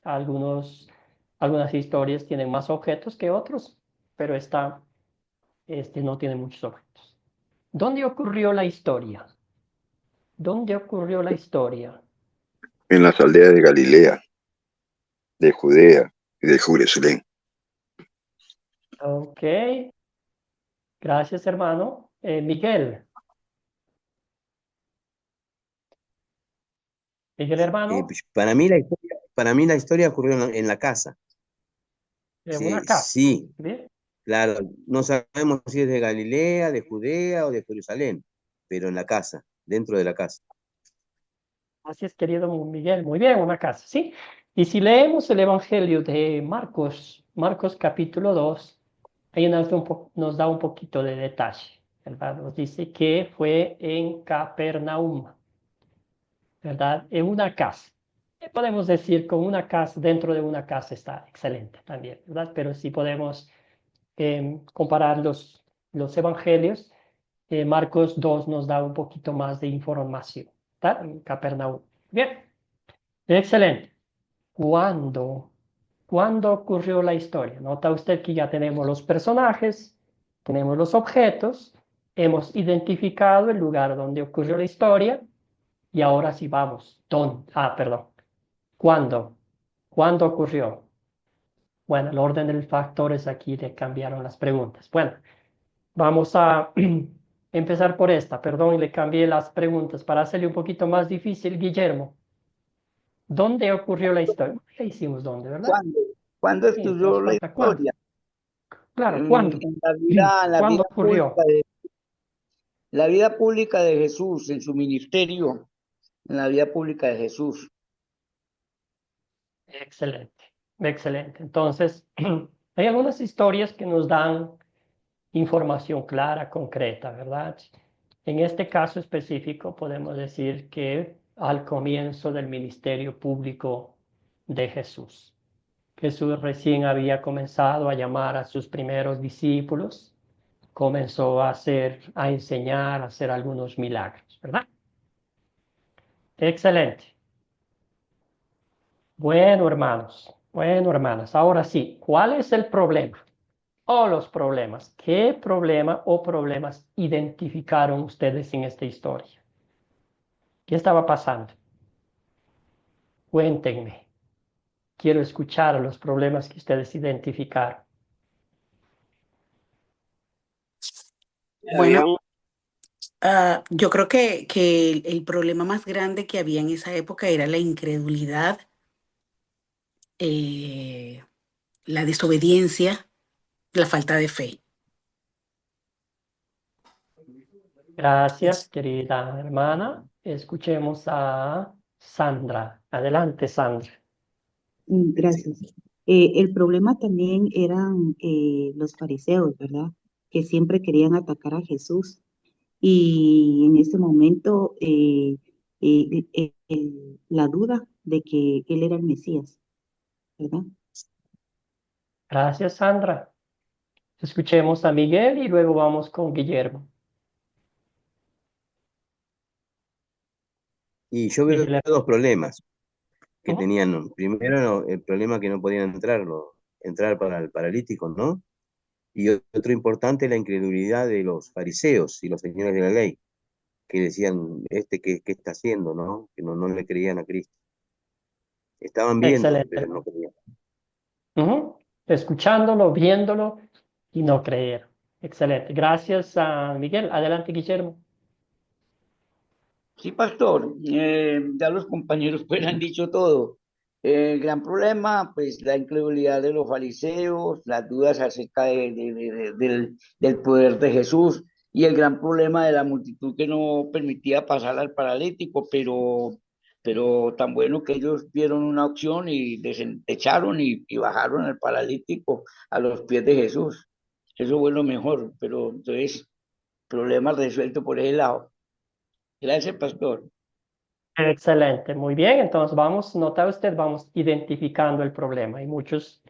algunas historias tienen más objetos que otros, pero este no tiene muchos objetos. ¿Dónde ocurrió la historia? ¿Dónde ocurrió la historia? En las aldeas de Galilea, de Judea y de Jerusalén. Ok, gracias hermano. Miguel. Miguel hermano, Pues, para mí la historia ocurrió en la casa. una Sí, casa. sí, ¿Bien? claro. No sabemos si es de Galilea, de Judea o de Jerusalén, pero en la casa, dentro de la casa. Así es, querido Miguel. Muy bien, una casa, ¿sí? Y si leemos el Evangelio de Marcos, Marcos capítulo 2, ahí nos da un poquito de detalle, ¿verdad? Nos dice que fue en Capernaum, ¿verdad? En una casa. Podemos decir con una casa, dentro de una casa está excelente también, ¿verdad? Pero si podemos comparar los evangelios, Marcos 2 nos da un poquito más de información, ¿verdad? En Capernaum. Bien, excelente. ¿Cuándo ocurrió la historia? Nota usted que ya tenemos los personajes, tenemos los objetos, hemos identificado el lugar donde ocurrió la historia y ahora sí vamos. Perdón. ¿Cuándo? ¿Cuándo ocurrió? Bueno, el orden de los factores aquí le cambiaron las preguntas. Bueno, vamos a empezar por esta. Perdón, y le cambié las preguntas para hacerle un poquito más difícil, Guillermo. ¿Dónde ocurrió la historia? ¿Qué hicimos dónde, verdad? ¿Cuándo Sí, nos estudió la falta cuándo. historia? Claro, ¿cuándo? En la ¿Cuándo vida ocurrió? la vida pública de Jesús, en su ministerio, en la vida pública de Jesús. Excelente, excelente. Entonces, hay algunas historias que nos dan información clara, concreta, ¿verdad? En este caso específico podemos decir que al comienzo del ministerio público de Jesús. Jesús recién había comenzado a llamar a sus primeros discípulos, comenzó a enseñar, a hacer algunos milagros, ¿verdad? Excelente. Bueno, hermanos, bueno, hermanas, ahora sí, ¿cuál es el problema? O los problemas. ¿Qué problema o problemas identificaron ustedes en esta historia? ¿Qué estaba pasando? Cuéntenme. Quiero escuchar los problemas que ustedes identificaron. Bueno, yo creo que el problema más grande que había en esa época era la incredulidad, eh, la desobediencia, la falta de fe. Gracias, querida hermana. Escuchemos a Sandra. Adelante, Sandra. Gracias. El problema también eran los fariseos, ¿verdad? Que siempre querían atacar a Jesús. Y en ese momento, la duda de que él era el Mesías, ¿verdad? Gracias, Sandra. Escuchemos a Miguel y luego vamos con Guillermo. Y yo veo Miguel. dos problemas que Ujú. tenían. Primero, el problema que no podían entrar para el paralítico, ¿no? Y otro importante, la incredulidad de los fariseos y los señores de la ley, que decían, ¿qué está haciendo, no? Que no le creían a Cristo. Estaban viendo, Excelente. pero no creían. Ujú. Escuchándolo, viéndolo y no creer. Excelente. Gracias a Miguel. Adelante, Guillermo. Sí, pastor, ya los compañeros pues han dicho todo. El gran problema, pues la incredulidad de los fariseos, las dudas acerca del poder de Jesús y el gran problema de la multitud que no permitía pasar al paralítico, pero tan bueno que ellos vieron una opción y echaron y bajaron al paralítico a los pies de Jesús. Eso fue lo mejor, pero entonces, problema resuelto por ese lado. Gracias, pastor. Excelente, muy bien. Entonces nota usted, vamos identificando el problema. Hay muchos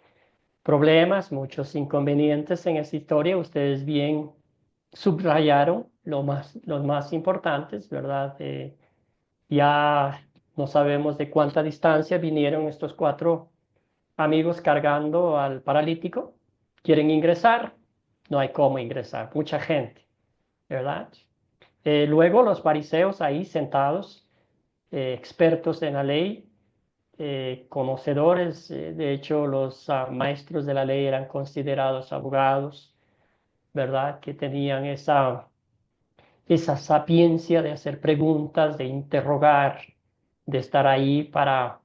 problemas, muchos inconvenientes en esta historia. Ustedes bien subrayaron los más importantes, ¿verdad? Ya no sabemos de cuánta distancia vinieron estos 4 amigos cargando al paralítico. Quieren ingresar, no hay cómo ingresar, mucha gente, ¿verdad? Luego los fariseos ahí sentados, expertos en la ley, conocedores, de hecho los maestros de la ley eran considerados abogados, ¿verdad? Que tenían esa sapiencia de hacer preguntas, de interrogar, de estar ahí para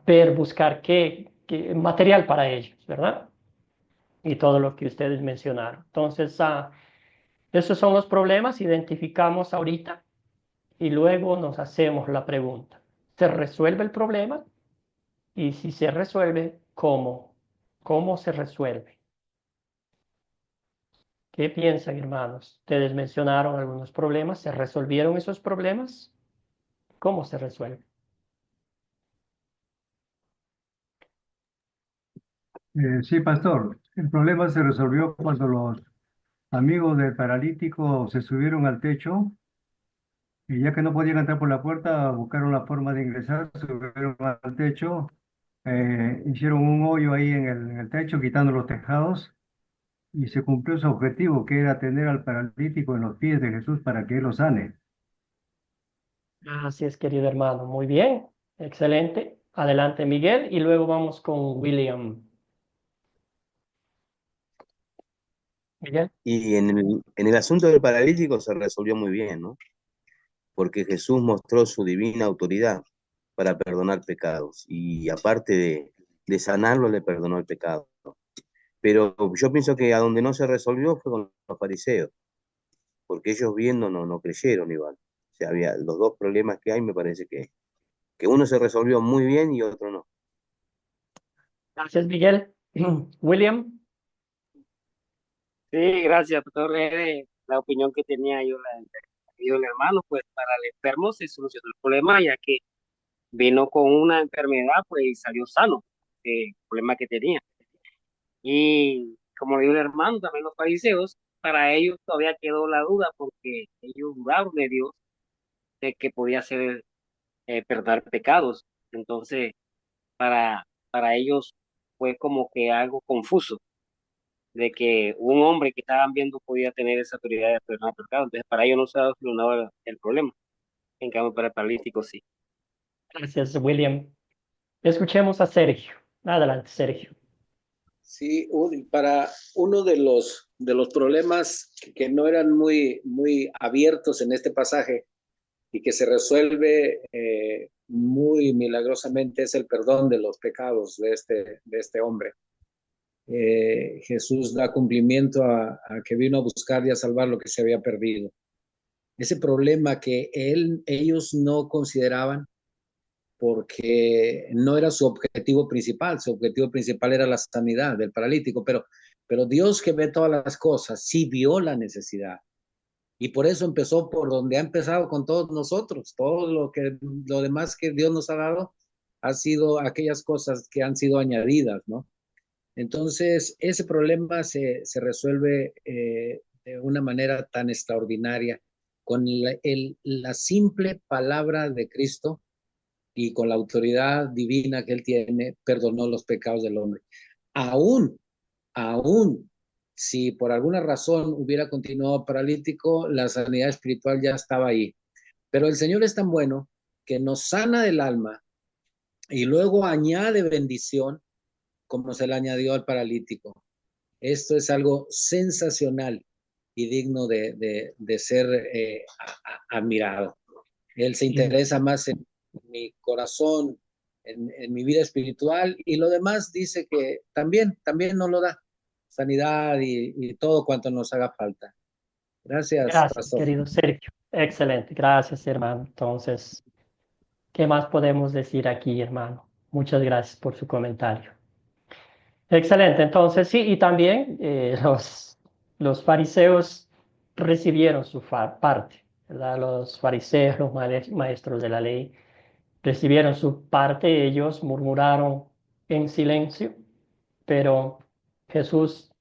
ver, buscar qué material para ellos, ¿verdad? Y todo lo que ustedes mencionaron. Entonces, esos son los problemas, identificamos ahorita y luego nos hacemos la pregunta. ¿Se resuelve el problema? Y si se resuelve, ¿cómo? ¿Cómo se resuelve? ¿Qué piensan, hermanos? Ustedes mencionaron algunos problemas. ¿Se resolvieron esos problemas? ¿Cómo se resuelve? Sí, pastor. El problema se resolvió cuando los amigos del paralítico se subieron al techo y ya que no podían entrar por la puerta, buscaron la forma de ingresar, subieron al techo, hicieron un hoyo ahí en el techo, quitando los tejados y se cumplió su objetivo, que era tener al paralítico en los pies de Jesús para que él lo sane. Así es, querido hermano. Muy bien. Excelente. Adelante, Miguel. Y luego vamos con William. Miguel. Y en el asunto del paralítico se resolvió muy bien, ¿no? Porque Jesús mostró su divina autoridad para perdonar pecados y aparte de sanarlo, le perdonó el pecado. Pero yo pienso que a donde no se resolvió fue con los fariseos, porque ellos viendo no creyeron igual. O sea, había los dos problemas que hay, me parece que uno se resolvió muy bien y otro no. Gracias, Miguel. William. Sí, gracias, doctor. La opinión que tenía yo, el hermano, pues para el enfermo se solucionó el problema, ya que vino con una enfermedad, pues y salió sano, el problema que tenía. Y como dijo el hermano, también los fariseos, para ellos todavía quedó la duda, porque ellos dudaron de Dios, de que podía hacer perdonar pecados. Entonces, para ellos fue como que algo confuso de que un hombre que estaban viendo podía tener esa autoridad de perdonar pecados. Entonces, para ellos no se ha solucionado el problema. En cambio, para el paralítico sí. Gracias, William. Escuchemos a Sergio. Adelante, Sergio. Sí, para uno de los problemas que no eran muy abiertos en este pasaje y que se resuelve muy milagrosamente es el perdón de los pecados de este hombre. Jesús da cumplimiento a que vino a buscar y a salvar lo que se había perdido. Ese problema que ellos no consideraban porque no era su objetivo principal era la sanidad del paralítico, pero Dios, que ve todas las cosas, sí vio la necesidad. Y por eso empezó por donde ha empezado con todos nosotros. Todo lo demás que Dios nos ha dado ha sido aquellas cosas que han sido añadidas, ¿no? Entonces, ese problema se resuelve de una manera tan extraordinaria con la simple palabra de Cristo y con la autoridad divina que Él tiene, perdonó los pecados del hombre. Aún si por alguna razón hubiera continuado paralítico, la sanidad espiritual ya estaba ahí. Pero el Señor es tan bueno que nos sana del alma y luego añade bendición como se le añadió al paralítico. Esto es algo sensacional y digno de ser admirado. Él se interesa más en mi corazón, en mi vida espiritual, y lo demás dice que también nos lo da, sanidad y todo cuanto nos haga falta. Gracias, Gracias, pastor. querido Sergio. Excelente. Gracias, hermano. Entonces, ¿qué más podemos decir aquí, hermano? Muchas gracias por su comentario. Excelente. Entonces, sí, y también los fariseos recibieron su parte, ¿verdad? Los fariseos, los maestros de la ley, recibieron su parte. Ellos murmuraron en silencio, pero Jesús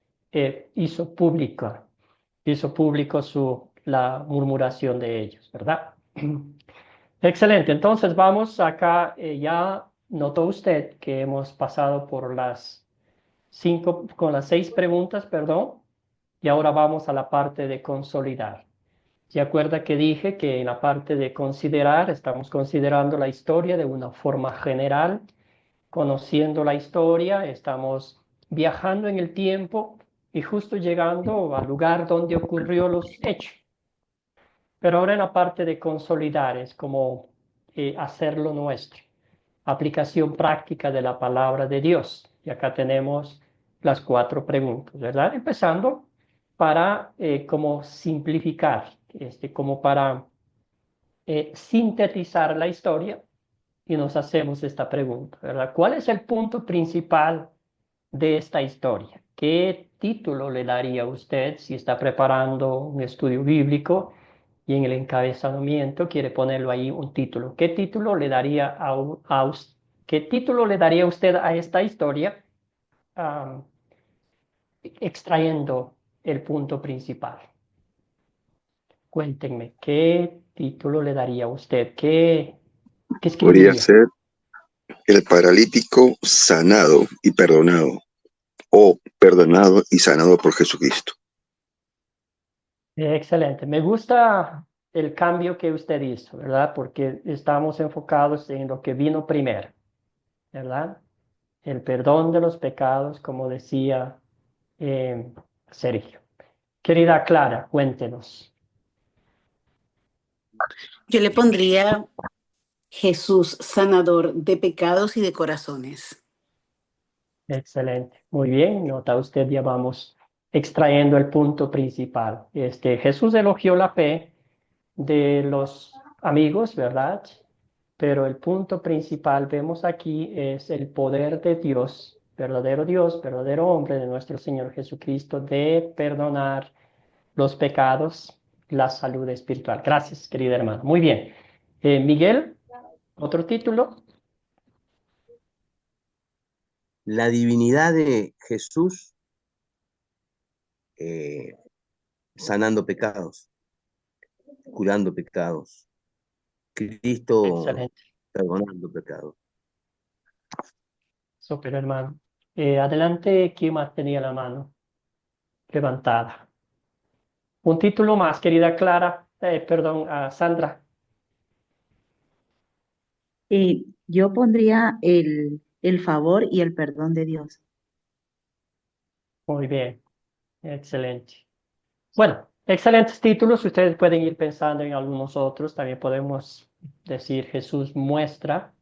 hizo público la murmuración de ellos, ¿verdad? Excelente. Entonces vamos acá. Ya notó usted que hemos pasado por las 6 preguntas, perdón, y ahora vamos a la parte de consolidar. ¿Se acuerda que dije que en la parte de considerar estamos considerando la historia de una forma general? Conociendo la historia, estamos viajando en el tiempo y justo llegando al lugar donde ocurrió los hechos. Pero ahora en la parte de consolidar es como hacerlo nuestro. Aplicación práctica de la palabra de Dios. Y acá tenemos las 4 preguntas, ¿verdad? Empezando para como simplificar, como para sintetizar la historia, y nos hacemos esta pregunta, ¿verdad? ¿Cuál es el punto principal de esta historia? ¿Qué título le daría a usted si está preparando un estudio bíblico y en el encabezamiento quiere ponerlo ahí un título? ¿Qué título le daría qué título le daría usted a esta historia, extrayendo el punto principal? Cuéntenme, ¿qué título le daría a usted? ¿Qué Podría escribiría? ser el paralítico sanado y perdonado, o perdonado y sanado por Jesucristo. Excelente. Me gusta el cambio que usted hizo, ¿verdad? Porque estamos enfocados en lo que vino primero, ¿verdad? El perdón de los pecados, como decía Sergio. Querida Clara, cuéntenos. Yo le pondría Jesús, sanador de pecados y de corazones. Excelente. Muy bien. Nota usted, ya vamos extrayendo el punto principal. Jesús elogió la fe de los amigos, ¿verdad? Pero el punto principal vemos aquí es el poder de Dios, verdadero hombre de nuestro Señor Jesucristo, de perdonar los pecados, la salud espiritual. Gracias, querida hermana. Muy bien. Miguel, otro título. La divinidad de Jesús sanando pecados, curando pecados. Cristo Excelente. perdonando pecados. Súper, hermano. Adelante, ¿quién más tenía la mano levantada? Un título más, querida Clara, Sandra. Yo pondría el favor y el perdón de Dios. Muy bien, excelente. Bueno, excelentes títulos. Ustedes pueden ir pensando en algunos otros. También podemos decir Jesús muestra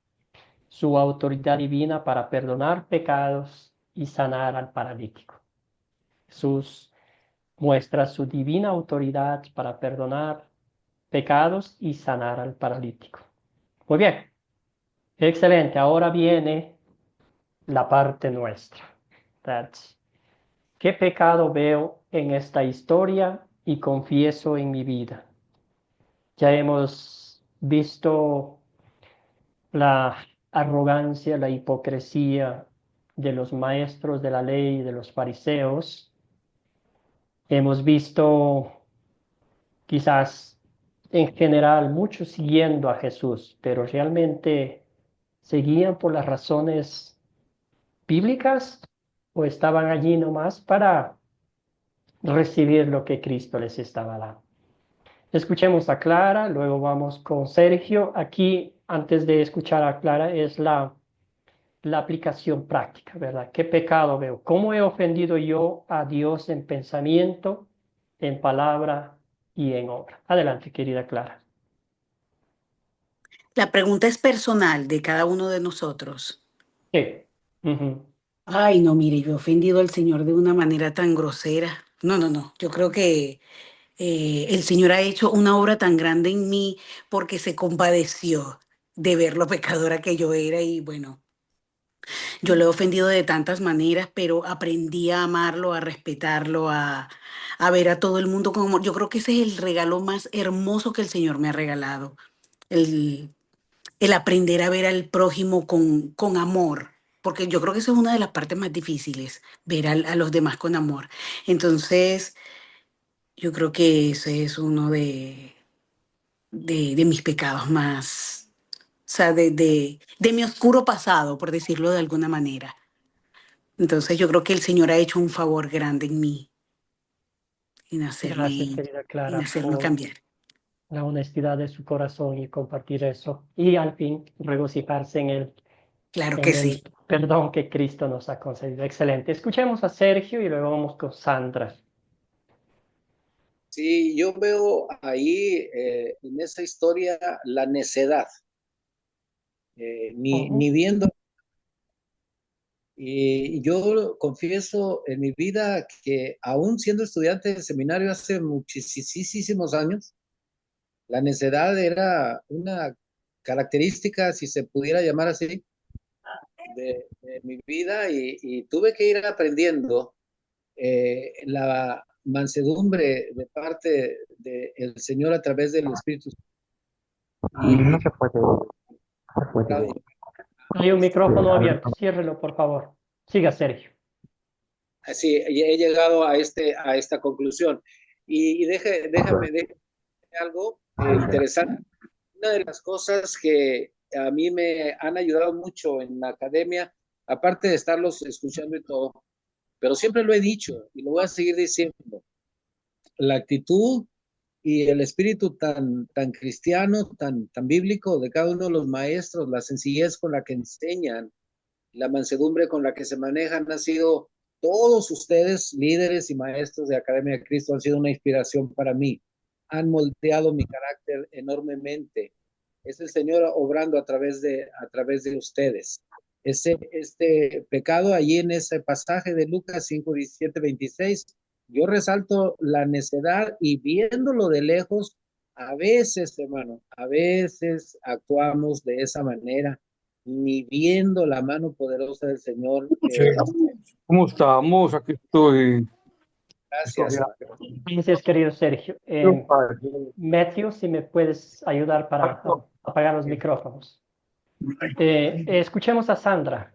su autoridad divina para perdonar pecados y sanar al paralítico. Jesús muestra su divina autoridad para perdonar pecados y sanar al paralítico. Muy bien, excelente. Ahora viene la parte nuestra. ¿Qué pecado veo en esta historia y confieso en mi vida? Ya hemos visto la arrogancia, la hipocresía de los maestros de la ley, de los fariseos. Hemos visto quizás en general muchos siguiendo a Jesús, pero realmente seguían por las razones bíblicas o estaban allí nomás para recibir lo que Cristo les estaba dando. Escuchemos a Clara, luego vamos con Sergio. Aquí, antes de escuchar a Clara, es la aplicación práctica, ¿verdad? ¿Qué pecado veo? ¿Cómo he ofendido yo a Dios en pensamiento, en palabra y en obra? Adelante, querida Clara. La pregunta es personal de cada uno de nosotros. Sí. Ujú. Ay, no, mire, yo he ofendido al Señor de una manera tan grosera. No, no, no. Yo creo que el Señor ha hecho una obra tan grande en mí porque se compadeció de ver lo pecadora que yo era y bueno, yo lo he ofendido de tantas maneras, pero aprendí a amarlo, a respetarlo, a ver a todo el mundo como amor. Yo creo que ese es el regalo más hermoso que el Señor me ha regalado, el, el aprender a ver al prójimo con amor, porque yo creo que eso es una de las partes más difíciles, ver a los demás con amor. Entonces, yo creo que ese es uno de mis pecados más, o sea, de mi oscuro pasado, por decirlo de alguna manera. Entonces yo creo que el Señor ha hecho un favor grande en mí, Gracias, querida en Clara, hacerme por cambiar. la honestidad de su corazón y compartir eso. Y al fin, regocijarse Claro que en el sí. perdón que Cristo nos ha concedido. Excelente. Escuchemos a Sergio y luego vamos con Sandra. Sí, yo veo ahí en esa historia la necedad, ni viendo. Y yo confieso en mi vida que aún siendo estudiante de seminario hace muchísimos años, la necedad era una característica, si se pudiera llamar así, de mi vida y tuve que ir aprendiendo la mansedumbre de parte del Señor a través del Espíritu. No se puede. Hay un micrófono abierto, ciérrelo por favor. Siga, Sergio. Así he llegado a esta conclusión. Y déjame algo interesante. Una de las cosas que a mí me han ayudado mucho en la academia, aparte de estarlos escuchando y todo, pero siempre lo he dicho y lo voy a seguir diciendo, la actitud y el espíritu tan cristiano, tan bíblico de cada uno de los maestros, la sencillez con la que enseñan, la mansedumbre con la que se manejan, ha sido, todos ustedes, líderes y maestros de Academia de Cristo, han sido una inspiración para mí. Han moldeado mi carácter enormemente. Es el Señor obrando a través de ustedes. Este pecado allí en ese pasaje de Lucas 5, 17, 26, yo resalto la necedad y viéndolo de lejos, a veces, hermano, a veces actuamos de esa manera, ni viendo la mano poderosa del Señor. ¿Cómo estamos? Aquí estoy. Gracias. Gracias, querido Sergio. Matthew, si me puedes ayudar para apagar los micrófonos. Escuchemos a Sandra.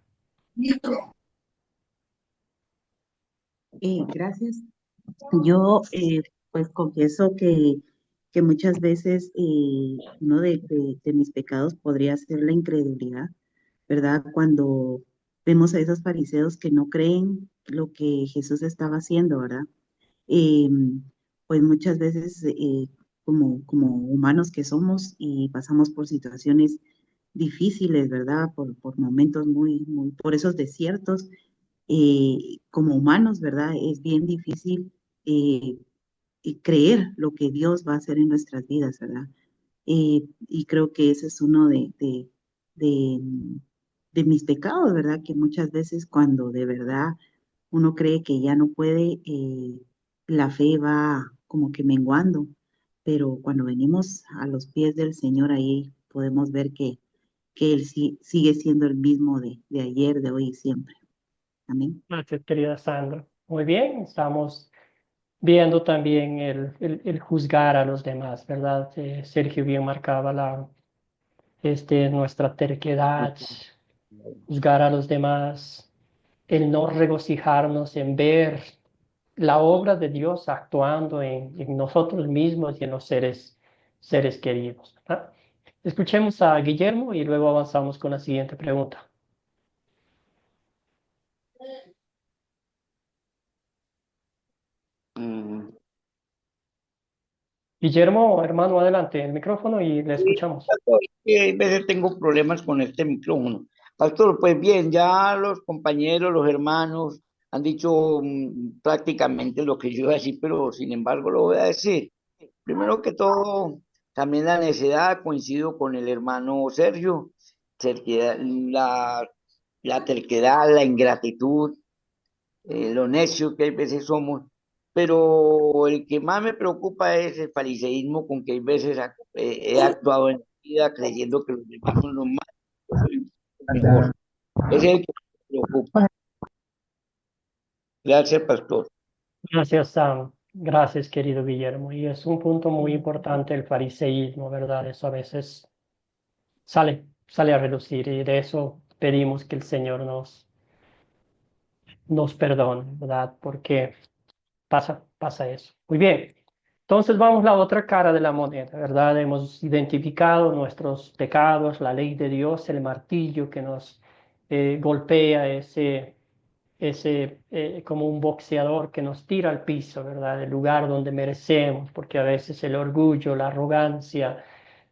Gracias. Yo pues confieso que muchas veces uno de mis pecados podría ser la incredulidad, ¿verdad? Cuando vemos a esos fariseos que no creen lo que Jesús estaba haciendo, ¿verdad? Eh, pues muchas veces como humanos que somos y pasamos por situaciones difíciles, ¿verdad? Por momentos por esos desiertos, como humanos, ¿verdad? Es bien difícil eh, creer lo que Dios va a hacer en nuestras vidas, ¿verdad? Y creo que ese es uno de, de mis pecados, ¿verdad? Que muchas veces cuando de verdad uno cree que ya no puede, la fe va como que menguando, pero cuando venimos a los pies del Señor, ahí podemos ver que Él sigue siendo el mismo de ayer, de hoy y siempre. Amén. Gracias, querida Sandra. Muy bien, estamos viendo también el juzgar a los demás, ¿verdad? Sergio bien marcaba nuestra terquedad, juzgar a los demás, el no regocijarnos en ver la obra de Dios actuando en nosotros mismos y en los seres queridos, ¿verdad? Escuchemos a Guillermo y luego avanzamos con la siguiente pregunta. Guillermo, hermano, adelante el micrófono y le escuchamos. Pastor, a veces tengo problemas con este micrófono. Pastor, pues bien, ya los compañeros, los hermanos han dicho prácticamente lo que yo iba a decir, pero sin embargo lo voy a decir. Primero que todo, también la necedad, coincido con el hermano Sergio, terquedad, la terquedad, la ingratitud, lo necio que a veces somos, pero el que más me preocupa es el fariseísmo con que a veces he actuado en la vida creyendo que los demás son los más, yo soy el mejor. Ese es el que me preocupa. Gracias, pastor. Gracias, Sam. Gracias, querido Guillermo. Y es un punto muy importante el fariseísmo, ¿verdad? Eso a veces sale a relucir y de eso pedimos que el Señor nos perdone, ¿verdad? Porque pasa eso. Muy bien. Entonces vamos a la otra cara de la moneda, ¿verdad? Hemos identificado nuestros pecados, la ley de Dios, el martillo que nos golpea como un boxeador que nos tira al piso, ¿verdad? El lugar donde merecemos, porque a veces el orgullo, la arrogancia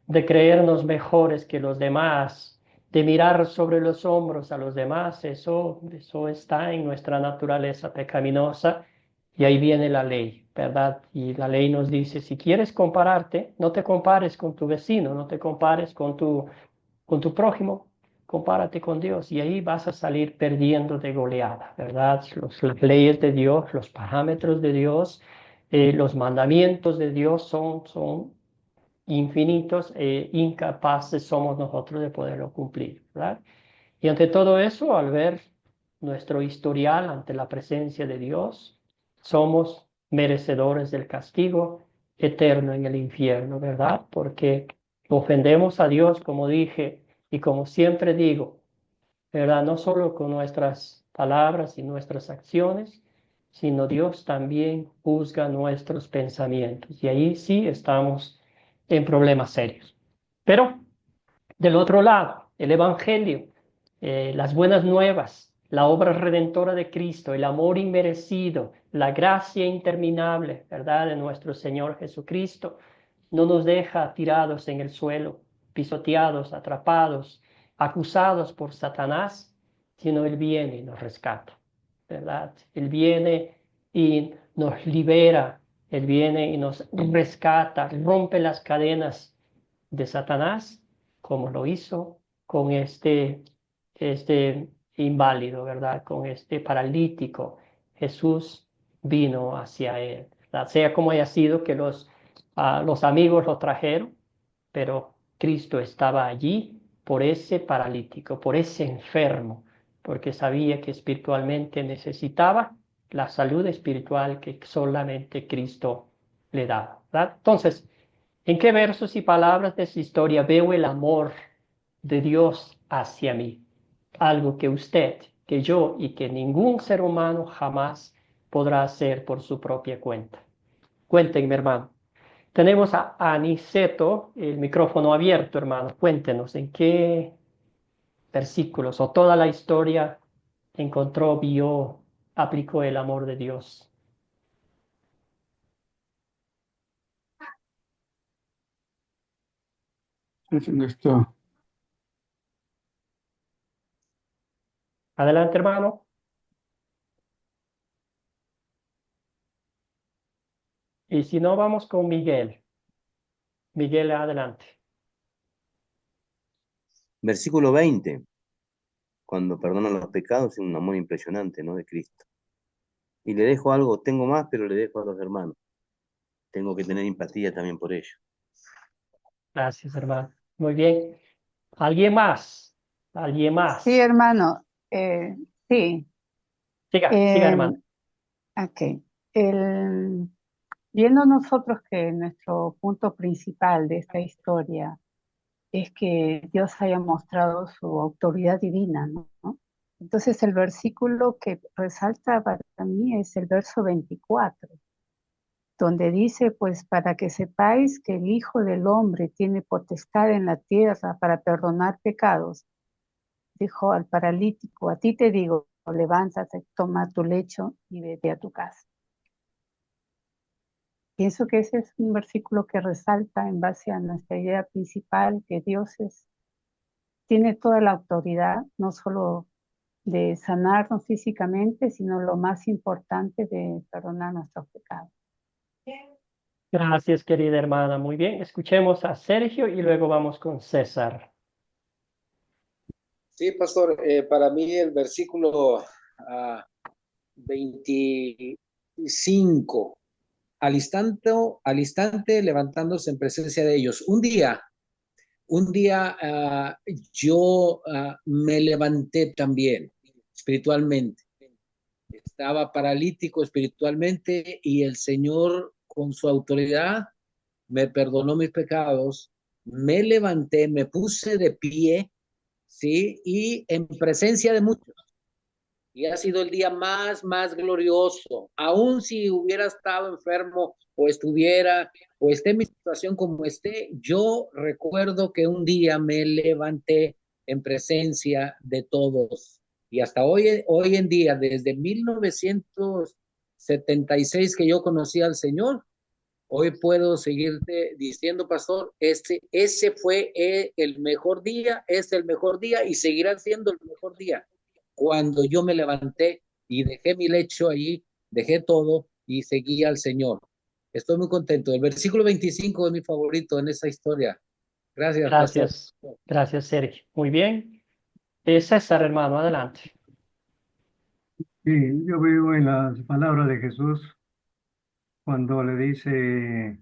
de creernos mejores que los demás, de mirar sobre los hombros a los demás, eso está en nuestra naturaleza pecaminosa y ahí viene la ley, ¿verdad? Y la ley nos dice, si quieres compararte, no te compares con tu vecino, no te compares con tu prójimo, compárate con Dios y ahí vas a salir perdiendo de goleada, ¿verdad? Las leyes de Dios, los parámetros de Dios, los mandamientos de Dios son infinitos e incapaces somos nosotros de poderlo cumplir, ¿verdad? Y ante todo eso, al ver nuestro historial ante la presencia de Dios, somos merecedores del castigo eterno en el infierno, ¿verdad? Porque ofendemos a Dios, como dije, y como siempre digo, ¿verdad? No solo con nuestras palabras y nuestras acciones, sino Dios también juzga nuestros pensamientos. Y ahí sí estamos en problemas serios. Pero del otro lado, el Evangelio, las buenas nuevas, la obra redentora de Cristo, el amor inmerecido, la gracia interminable, ¿verdad?, de nuestro Señor Jesucristo, no nos deja tirados en el suelo, pisoteados, atrapados, acusados por Satanás, sino Él viene y nos rescata, ¿verdad? Él viene y nos libera, Él viene y nos rescata, rompe las cadenas de Satanás, como lo hizo con este inválido, ¿verdad? Con este paralítico. Jesús vino hacia él, ¿verdad? Sea como haya sido que los amigos lo trajeron, pero Cristo estaba allí por ese paralítico, por ese enfermo, porque sabía que espiritualmente necesitaba la salud espiritual que solamente Cristo le daba, ¿verdad? Entonces, ¿en qué versos y palabras de esa historia veo el amor de Dios hacia mí? Algo que usted, que yo y que ningún ser humano jamás podrá hacer por su propia cuenta. Cuéntenme, hermano. Tenemos a Aniceto, el micrófono abierto, hermano. Cuéntenos en qué versículos o toda la historia encontró, vio, aplicó el amor de Dios. ¿Dónde está? Adelante, hermano. Y si no, vamos con Miguel. Miguel, adelante. Versículo 20. Cuando perdonan los pecados, es un amor impresionante, ¿no? De Cristo. Y le dejo algo, tengo más, pero le dejo a los hermanos. Tengo que tener empatía también por ellos. Gracias, hermano. Muy bien. ¿Alguien más? ¿Alguien más? Sí, hermano. Sí. Siga, hermano. Ok. Viendo nosotros que nuestro punto principal de esta historia es que Dios haya mostrado su autoridad divina, ¿no? Entonces el versículo que resalta para mí es el verso 24, donde dice, pues para que sepáis que el Hijo del Hombre tiene potestad en la tierra para perdonar pecados, dijo al paralítico, a ti te digo, levántate, toma tu lecho y vete a tu casa. Pienso que ese es un versículo que resalta en base a nuestra idea principal, que Dios tiene toda la autoridad, no solo de sanarnos físicamente, sino lo más importante de perdonar nuestros pecados. Gracias, querida hermana. Muy bien. Escuchemos a Sergio y luego vamos con César. Sí, pastor, para mí el versículo 25, al instante levantándose en presencia de ellos. Un día yo me levanté también espiritualmente. Estaba paralítico espiritualmente y el Señor con su autoridad me perdonó mis pecados, me levanté, me puse de pie, ¿sí? Y en presencia de muchos. Y ha sido el día más glorioso. Aún si hubiera estado enfermo o esté en mi situación como esté, yo recuerdo que un día me levanté en presencia de todos. Y hasta hoy en día, desde 1976 que yo conocí al Señor, hoy puedo seguirte diciendo, pastor, ese fue el mejor día, es el mejor día y seguirá siendo el mejor día. Cuando yo me levanté y dejé mi lecho allí, dejé todo y seguí al Señor. Estoy muy contento. El versículo 25 es mi favorito en esta historia. Gracias, pastor. Gracias, Sergio. Muy bien. César, hermano, adelante. Sí, yo vivo en las palabras de Jesús cuando le dice,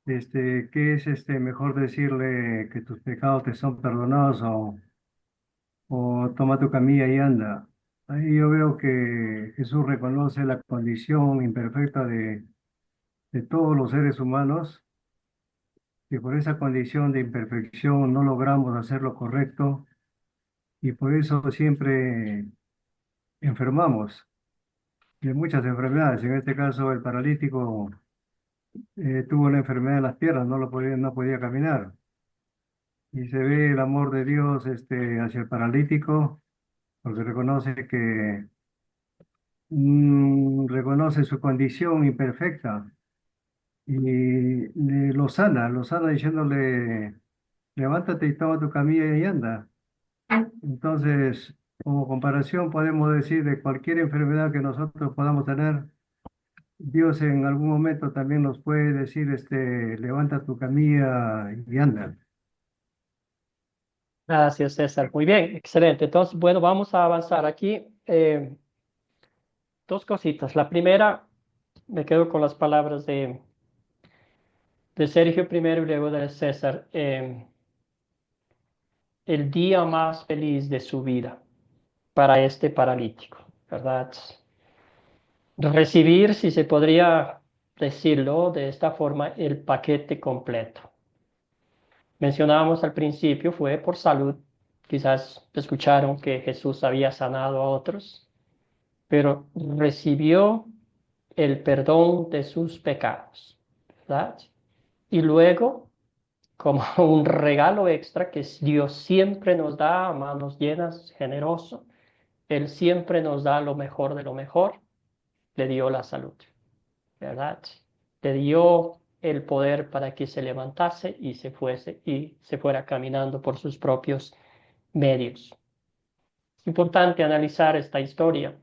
¿qué es mejor decirle que tus pecados te son perdonados o toma tu camilla y anda? Ahí yo veo que Jesús reconoce la condición imperfecta de todos los seres humanos, que por esa condición de imperfección no logramos hacer lo correcto y por eso siempre enfermamos de muchas enfermedades. En este caso, el paralítico tuvo la enfermedad de las piernas, no podía caminar. Y se ve el amor de Dios hacia el paralítico, porque reconoce su condición imperfecta y lo sana diciéndole, levántate y toma tu camilla y anda. Entonces, como comparación, podemos decir de cualquier enfermedad que nosotros podamos tener, Dios en algún momento también nos puede decir, levanta tu camilla y anda. Gracias, César. Muy bien, excelente. Entonces, bueno, vamos a avanzar aquí. Dos cositas. La primera, me quedo con las palabras de Sergio primero y luego de César. El día más feliz de su vida para este paralítico, ¿verdad? Recibir, si se podría decirlo de esta forma, el paquete completo. Mencionábamos al principio, fue por salud. Quizás escucharon que Jesús había sanado a otros, pero recibió el perdón de sus pecados, ¿verdad? Y luego, como un regalo extra que Dios siempre nos da a manos llenas, generoso, Él siempre nos da lo mejor de lo mejor, le dio la salud, ¿verdad? Le dio el poder para que se levantase y se fuera caminando por sus propios medios. Importante analizar esta historia,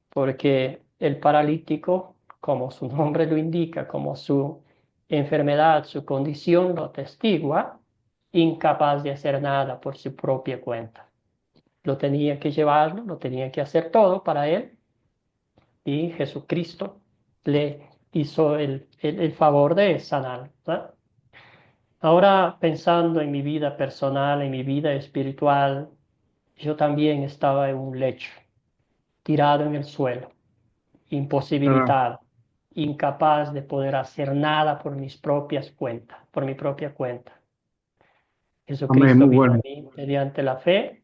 porque el paralítico, como su nombre lo indica, como su enfermedad, su condición lo atestigua, incapaz de hacer nada por su propia cuenta. Lo tenía que llevarlo, lo tenía que hacer todo para él, y Jesucristo le hizo el favor de sanar, ¿verdad? Ahora, pensando en mi vida personal, en mi vida espiritual, yo también estaba en un lecho, tirado en el suelo, imposibilitado, incapaz de poder hacer nada por mis propias cuentas, por mi propia cuenta. Amén, Jesucristo muy vino a bueno. mí mediante la fe,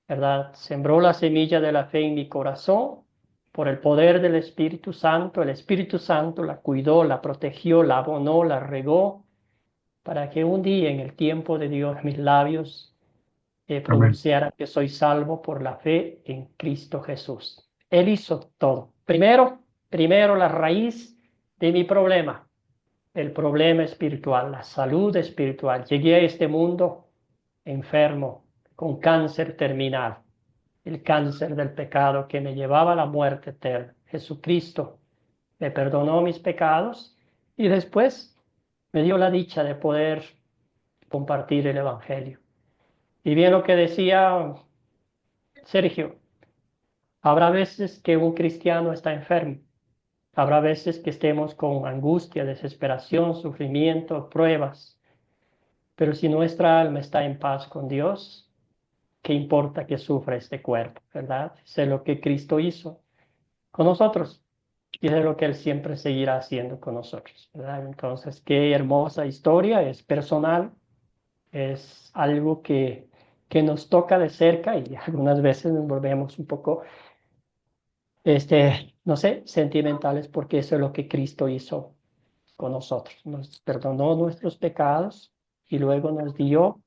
¿verdad? Sembró la semilla de la fe en mi corazón por el poder del Espíritu Santo. El Espíritu Santo la cuidó, la protegió, la abonó, la regó, para que un día en el tiempo de Dios mis labios Amén. pronunciaran que soy salvo por la fe en Cristo Jesús. Él hizo todo. Primero la raíz de mi problema, el problema espiritual, la salud espiritual. Llegué a este mundo enfermo, con cáncer terminal, el cáncer del pecado que me llevaba a la muerte eterna. Jesucristo me perdonó mis pecados y después me dio la dicha de poder compartir el Evangelio. Y bien lo que decía Sergio, habrá veces que un cristiano está enfermo, habrá veces que estemos con angustia, desesperación, sufrimiento, pruebas, pero si nuestra alma está en paz con Dios, ¿qué importa que sufra este cuerpo, verdad? Sé lo que Cristo hizo con nosotros y es lo que Él siempre seguirá haciendo con nosotros, ¿verdad? Entonces, qué hermosa historia, es personal, es algo que nos toca de cerca y algunas veces nos volvemos un poco, no sé, sentimentales porque eso es lo que Cristo hizo con nosotros. Nos perdonó nuestros pecados y luego nos dio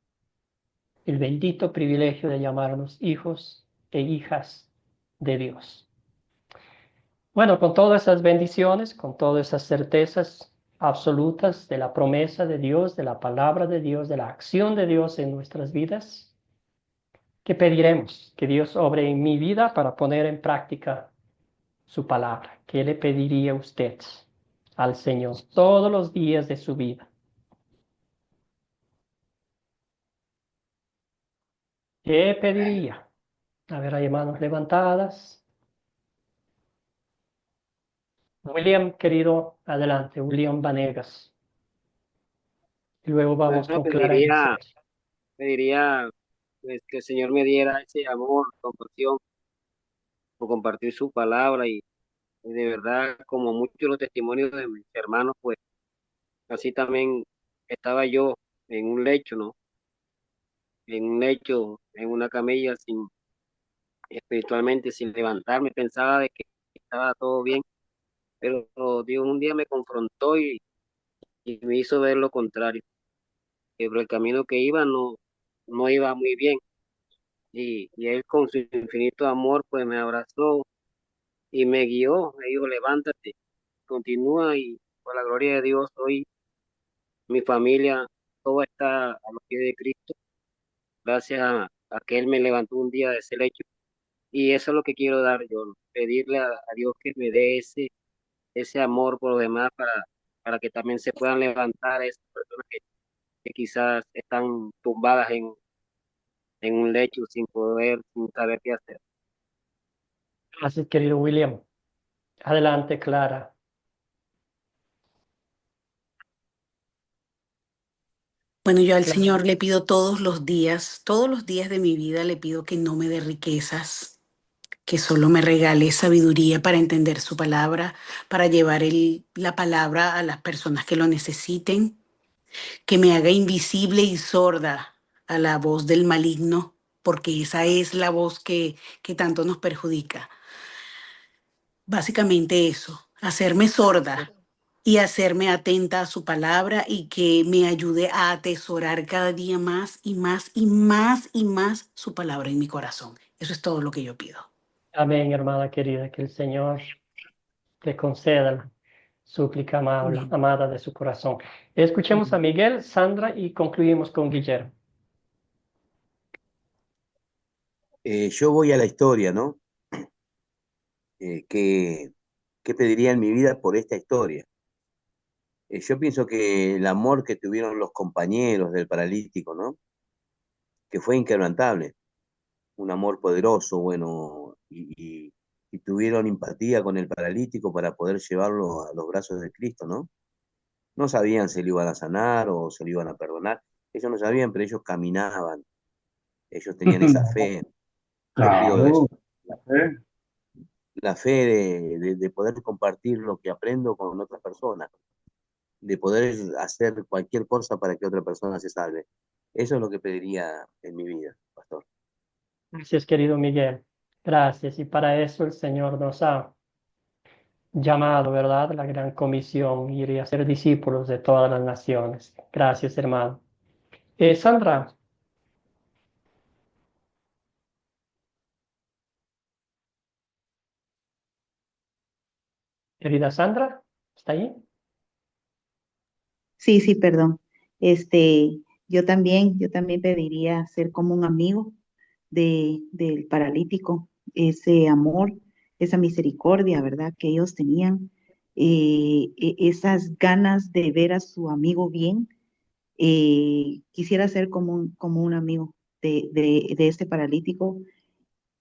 el bendito privilegio de llamarnos hijos e hijas de Dios. Bueno, con todas esas bendiciones, con todas esas certezas absolutas de la promesa de Dios, de la palabra de Dios, de la acción de Dios en nuestras vidas, ¿qué pediremos? Que Dios obre en mi vida para poner en práctica su palabra. ¿Qué le pediría usted al Señor todos los días de su vida? ¿Qué pediría? A ver, hay manos levantadas. William, querido, adelante, William Vanegas. Y luego vamos Bueno, con Clara Elizabeth. pediría pues, que el Señor me diera ese amor, compasión por compartir su palabra y de verdad, como muchos de los testimonios de mis hermanos, pues así también estaba yo en un lecho, ¿no? En un lecho, en una camilla, sin espiritualmente, sin levantarme, pensaba de que estaba todo bien, pero Dios un día me confrontó y me hizo ver lo contrario, que por el camino que iba no iba muy bien. Y Él con su infinito amor, pues me abrazó y me guió, me dijo, levántate, continúa y por la gloria de Dios, hoy mi familia, todo está a los pies de Cristo, gracias a que Él me levantó un día de ese lecho. Y eso es lo que quiero dar yo, ¿no? Pedirle a Dios que me dé ese amor por los demás para que también se puedan levantar esas personas que quizás están tumbadas en un lecho sin poder, sin saber qué hacer. Gracias, querido William. Adelante, Clara. Bueno, yo al Clara. Señor le pido todos los días de mi vida le pido que no me dé riquezas, que solo me regale sabiduría para entender su palabra, para llevar la palabra a las personas que lo necesiten, que me haga invisible y sorda a la voz del maligno, porque esa es la voz que tanto nos perjudica. Básicamente eso, hacerme sorda y hacerme atenta a su palabra y que me ayude a atesorar cada día más y más y más y más su palabra en mi corazón. Eso es todo lo que yo pido. Amén, hermana querida, que el Señor te conceda la súplica Amén. amada de su corazón. Escuchemos a Miguel, Sandra y concluimos con Guillermo. yo voy a la historia, ¿no? ¿Qué pediría en mi vida por esta historia? Yo pienso que el amor que tuvieron los compañeros del paralítico, ¿no? Que fue inquebrantable, un amor poderoso, bueno, y tuvieron empatía con el paralítico para poder llevarlo a los brazos de Cristo, ¿no? No sabían si lo iban a sanar o se lo iban a perdonar. Ellos no sabían, pero ellos caminaban. Ellos tenían esa fe. Yo pido eso. ¿Eh? La fe de poder compartir lo que aprendo con otras personas, de poder hacer cualquier cosa para que otra persona se salve. Eso es lo que pediría en mi vida, pastor. Gracias, querido Miguel. Gracias. Y para eso el Señor nos ha llamado, ¿verdad? La gran comisión, ir y hacer discípulos de todas las naciones. Gracias, hermano. Sandra. Querida Sandra, ¿está ahí? Sí, sí, perdón. Yo también pediría ser como un amigo del paralítico, ese amor, esa misericordia, ¿verdad? Que ellos tenían, esas ganas de ver a su amigo bien. Quisiera ser como un amigo de este paralítico,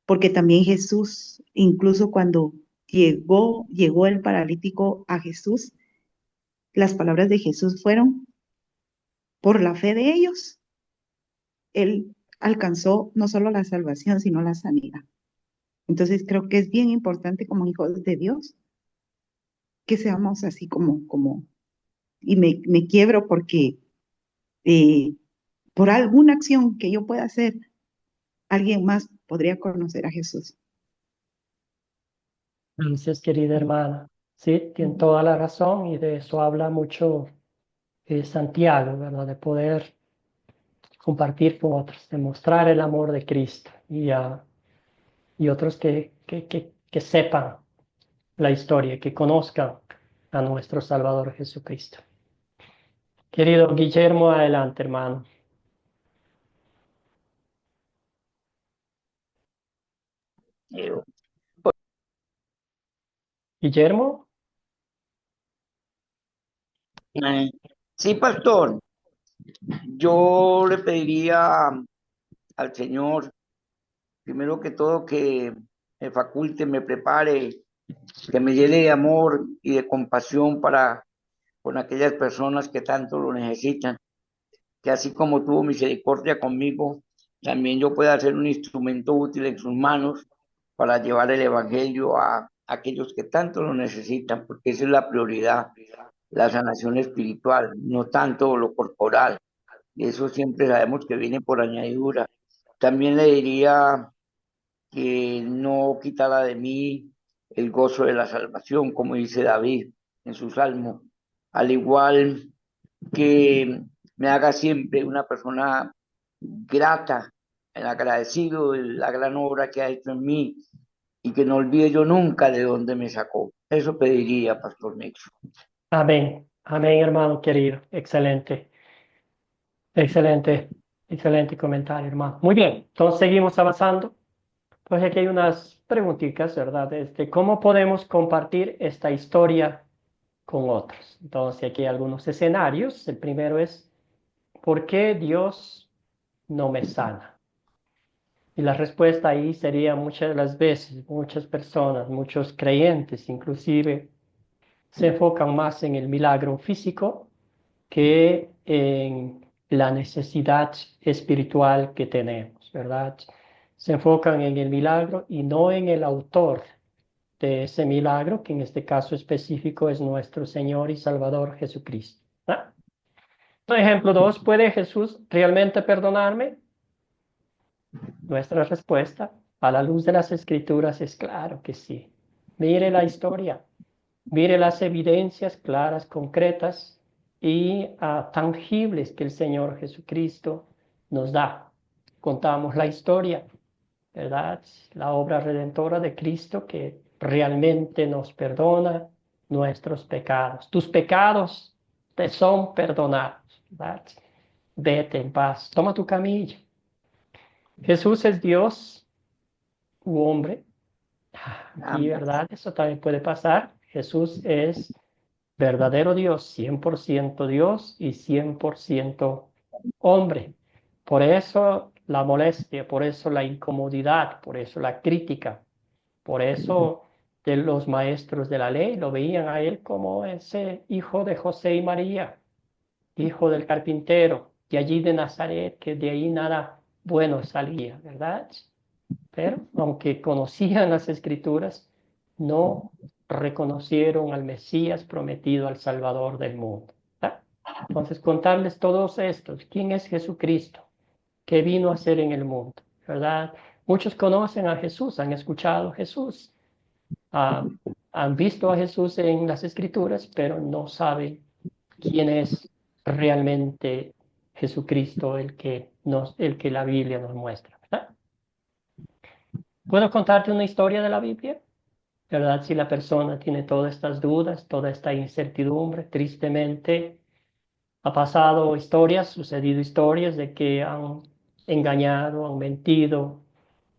porque también Jesús, incluso cuando llegó el paralítico a Jesús, las palabras de Jesús fueron, por la fe de ellos, él alcanzó no solo la salvación, sino la sanidad. Entonces creo que es bien importante como hijos de Dios que seamos así y me quiebro porque eh, por alguna acción que yo pueda hacer, alguien más podría conocer a Jesús. Gracias, querida hermana. Sí, tiene toda la razón y de eso habla mucho Santiago, ¿verdad? De poder compartir con otros, de mostrar el amor de Cristo y otros que sepan la historia, que conozcan a nuestro Salvador Jesucristo. Querido Guillermo, adelante, hermano. Guillermo. Sí, pastor. Yo le pediría al Señor, primero que todo, que me faculte, me prepare, que me llene de amor y de compasión para con aquellas personas que tanto lo necesitan, que así como tuvo misericordia conmigo, también yo pueda ser un instrumento útil en sus manos para llevar el Evangelio a aquellos que tanto lo necesitan, porque esa es la prioridad, la sanación espiritual, no tanto lo corporal. Y eso siempre sabemos que viene por añadidura. También le diría que no quitara de mí el gozo de la salvación, como dice David en su salmo, al igual que me haga siempre una persona grata, agradecido de la gran obra que ha hecho en mí y que no olvide yo nunca de dónde me sacó. Eso pediría, Pastor Nixon. Amén. Amén, hermano querido. Excelente. Excelente. Excelente comentario, hermano. Muy bien. Entonces seguimos avanzando. Pues aquí hay unas preguntitas, ¿verdad? ¿Cómo podemos compartir esta historia con otros? Entonces aquí hay algunos escenarios. El primero es, ¿por qué Dios no me sana? Y la respuesta ahí sería muchas de las veces, muchas personas, muchos creyentes inclusive, se enfocan más en el milagro físico que en la necesidad espiritual que tenemos, ¿verdad? Se enfocan en el milagro y no en el autor de ese milagro, que en este caso específico es nuestro Señor y Salvador Jesucristo. ¿Ah? Ejemplo 2, ¿puede Jesús realmente perdonarme? Nuestra respuesta a la luz de las Escrituras es claro que sí. Mire la historia, mire las evidencias claras, concretas y tangibles que el Señor Jesucristo nos da. Contamos la historia, ¿verdad? La obra redentora de Cristo que realmente nos perdona nuestros pecados. Tus pecados te son perdonados, ¿verdad? Vete en paz, toma tu camilla. Jesús es Dios u hombre. Aquí, ¿verdad? Eso también puede pasar. Jesús es verdadero Dios, 100% Dios y 100% hombre. Por eso la molestia, por eso la incomodidad, por eso la crítica, por eso de los maestros de la ley lo veían a él como ese hijo de José y María, hijo del carpintero, de allí de Nazaret, que de ahí nada bueno salía, ¿verdad? Pero aunque conocían las escrituras, no reconocieron al Mesías prometido, al Salvador del mundo. ¿Verdad? Entonces, contarles todos estos, quién es Jesucristo, qué vino a hacer en el mundo, ¿verdad? Muchos conocen a Jesús, han escuchado a Jesús, han visto a Jesús en las escrituras, pero no saben quién es realmente Jesucristo, el que la Biblia nos muestra, ¿verdad? ¿Puedo contarte una historia de la Biblia? ¿Verdad? Si la persona tiene todas estas dudas, toda esta incertidumbre, tristemente ha pasado historias, sucedido historias de que han engañado, han mentido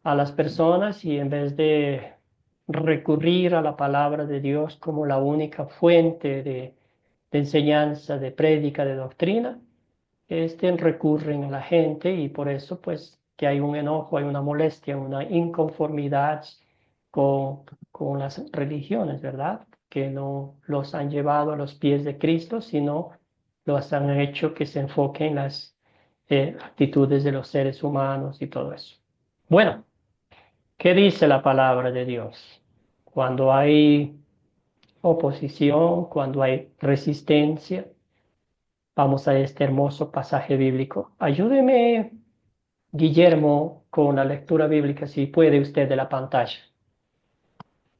a las personas y en vez de recurrir a la palabra de Dios como la única fuente de enseñanza, de prédica, de doctrina, recurren a la gente y por eso pues que hay un enojo, hay una molestia, una inconformidad con las religiones, ¿verdad? Que no los han llevado a los pies de Cristo, sino los han hecho que se enfoquen en las actitudes de los seres humanos y todo eso. Bueno, ¿qué dice la palabra de Dios? Cuando hay oposición, cuando hay resistencia, vamos a este hermoso pasaje bíblico. Ayúdeme, Guillermo, con la lectura bíblica, si puede usted, de la pantalla.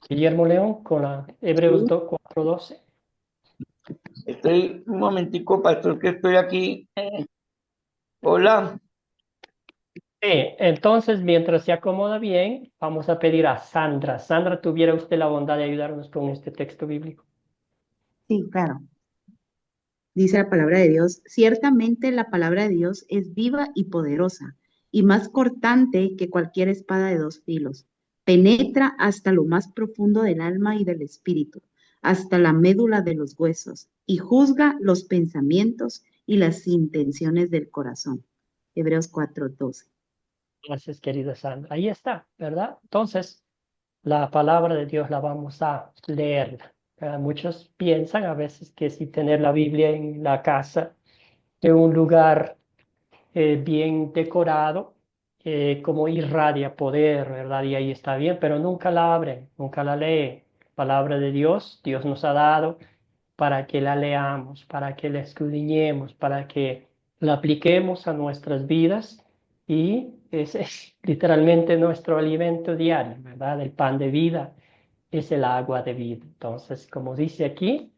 Guillermo León, con la Hebreos 4:12. Estoy un momentico, pastor, que estoy aquí. Hola. Entonces, mientras se acomoda bien, vamos a pedir a Sandra. Sandra, ¿tuviera usted la bondad de ayudarnos con este texto bíblico? Sí, claro. Dice la palabra de Dios, ciertamente la palabra de Dios es viva y poderosa, y más cortante que cualquier espada de dos filos. Penetra hasta lo más profundo del alma y del espíritu, hasta la médula de los huesos, y juzga los pensamientos y las intenciones del corazón. Hebreos 4:12. Gracias, querida Sandra. Ahí está, ¿verdad? Entonces, la palabra de Dios la vamos a leer. Muchos piensan a veces que si tener la Biblia en la casa, en un lugar bien decorado, como irradia poder, ¿verdad? Y ahí está bien, pero nunca la abren, nunca la leen. Palabra de Dios, Dios nos ha dado para que la leamos, para que la escudriñemos, para que la apliquemos a nuestras vidas y es literalmente nuestro alimento diario, ¿verdad? El pan de vida es el agua de vida. Entonces, como dice aquí,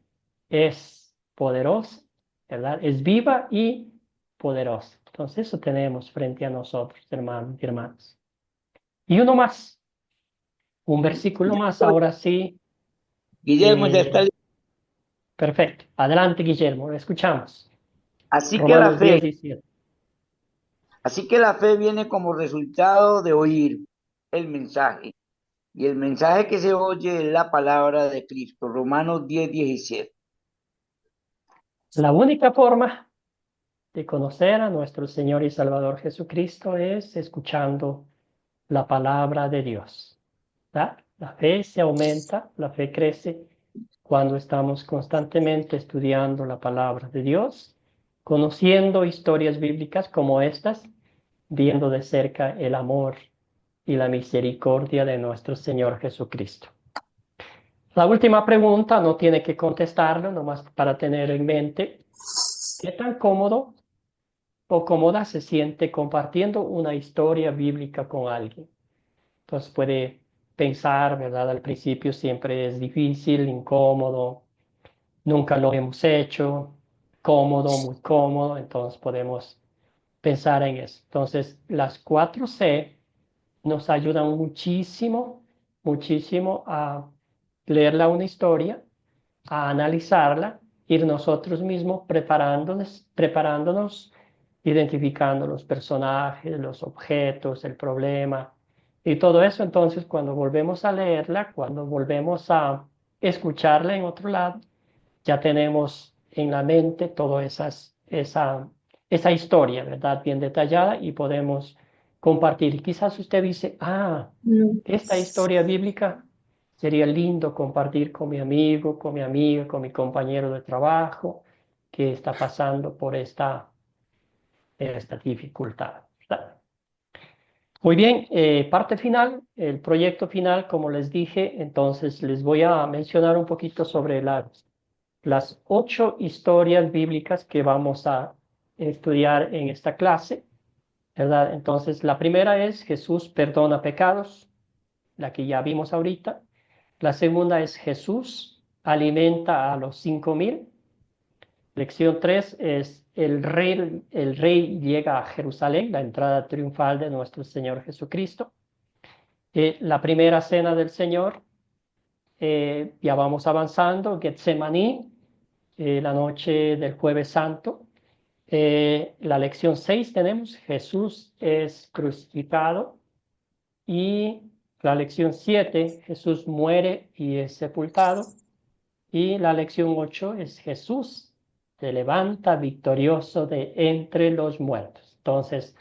es poderosa, ¿verdad? Es viva y poderosa. Entonces, eso tenemos frente a nosotros, hermanos y hermanas. Y uno más, un versículo más, ahora sí. Guillermo, ya está. Perfecto. Adelante, Guillermo, lo escuchamos. Así que Romanos la fe, 10:17. así que la fe viene como resultado de oír el mensaje. Y el mensaje que se oye es la palabra de Cristo. Romanos 10:17. La única forma de conocer a nuestro Señor y Salvador Jesucristo es escuchando la palabra de Dios, ¿verdad? La fe se aumenta, la fe crece cuando estamos constantemente estudiando la palabra de Dios, conociendo historias bíblicas como estas, viendo de cerca el amor y la misericordia de nuestro Señor Jesucristo. La última pregunta no tiene que contestarlo, nomás para tener en mente qué tan cómodo o cómoda se siente compartiendo una historia bíblica con alguien. Entonces puede pensar, ¿verdad? Al principio siempre es difícil, incómodo, nunca lo hemos hecho, cómodo, muy cómodo, entonces podemos pensar en eso. Entonces, las 4C nos ayudan muchísimo, muchísimo a leerla una historia, a analizarla, ir nosotros mismos preparándonos, identificando los personajes, los objetos, el problema, Y todo eso, entonces, cuando volvemos a leerla, cuando volvemos a escucharla en otro lado, ya tenemos en la mente toda esa historia, ¿verdad? Bien detallada y podemos compartir. Y quizás usted dice, esta historia bíblica sería lindo compartir con mi amigo, con mi amiga, con mi compañero de trabajo que está pasando por esta dificultad, ¿verdad? Muy bien, parte final, el proyecto final, como les dije, entonces les voy a mencionar un poquito sobre las 8 historias bíblicas que vamos a estudiar en esta clase, ¿verdad? Entonces, la primera es Jesús perdona pecados, la que ya vimos ahorita. La segunda es Jesús alimenta a los 5,000. Lección 3 es el rey llega a Jerusalén, la entrada triunfal de nuestro Señor Jesucristo. La primera cena del Señor, ya vamos avanzando, Getsemaní, la noche del Jueves Santo. La lección 6 tenemos, Jesús es crucificado. Y la lección 7, Jesús muere y es sepultado. Y la lección 8 es Jesús se levanta victorioso de entre los muertos. Entonces,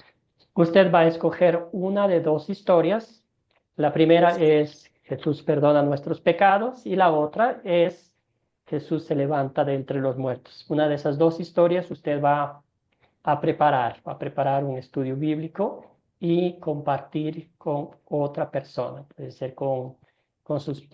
usted va a escoger una de 2 historias. La primera es Jesús perdona nuestros pecados y la otra es Jesús se levanta de entre los muertos. Una de esas 2 historias usted va a preparar un estudio bíblico y compartir con otra persona. Puede ser con sus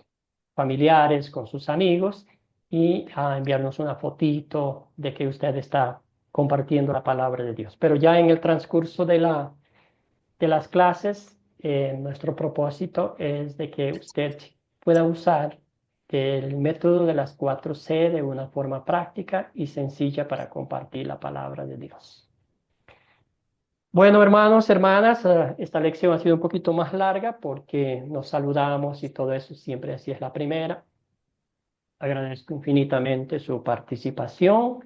familiares, con sus amigos, y enviarnos una fotito de que usted está compartiendo la palabra de Dios. Pero ya en el transcurso de las clases, nuestro propósito es de que usted pueda usar el método de las 4C de una forma práctica y sencilla para compartir la palabra de Dios. Bueno, hermanos, hermanas, esta lección ha sido un poquito más larga porque nos saludamos y todo eso, siempre así es la primera. Agradezco infinitamente su participación.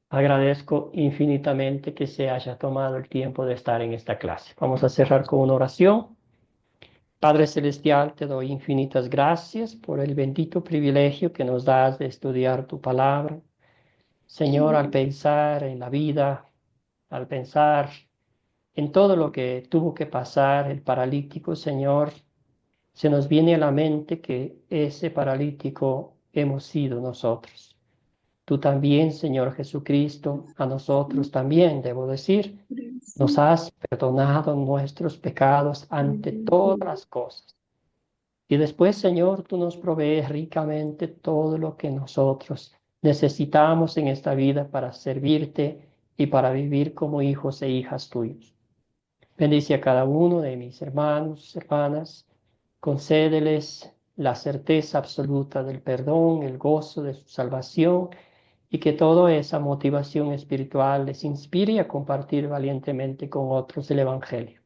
Agradezco infinitamente que se haya tomado el tiempo de estar en esta clase. Vamos a cerrar con una oración. Padre Celestial, te doy infinitas gracias por el bendito privilegio que nos das de estudiar tu palabra. Señor, al pensar en la vida, al pensar en todo lo que tuvo que pasar el paralítico, Señor, se nos viene a la mente que ese paralítico hemos sido nosotros. Tú también, Señor Jesucristo, a nosotros también, debo decir, nos has perdonado nuestros pecados ante todas las cosas. Y después, Señor, tú nos provees ricamente todo lo que nosotros necesitamos en esta vida para servirte y para vivir como hijos e hijas tuyos. Bendice a cada uno de mis hermanos, hermanas, concédeles la certeza absoluta del perdón, el gozo de su salvación, y que toda esa motivación espiritual les inspire a compartir valientemente con otros el Evangelio.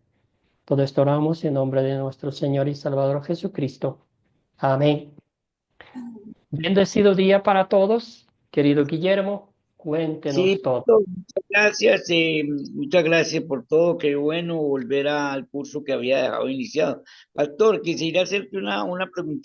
Todo esto oramos en nombre de nuestro Señor y Salvador Jesucristo. Amén. Bendecido día para todos. Querido Guillermo, cuéntenos Sí, todo. pastor, muchas gracias por todo, qué bueno volver al curso que había dejado iniciado. Pastor, quisiera hacerte una pregunta.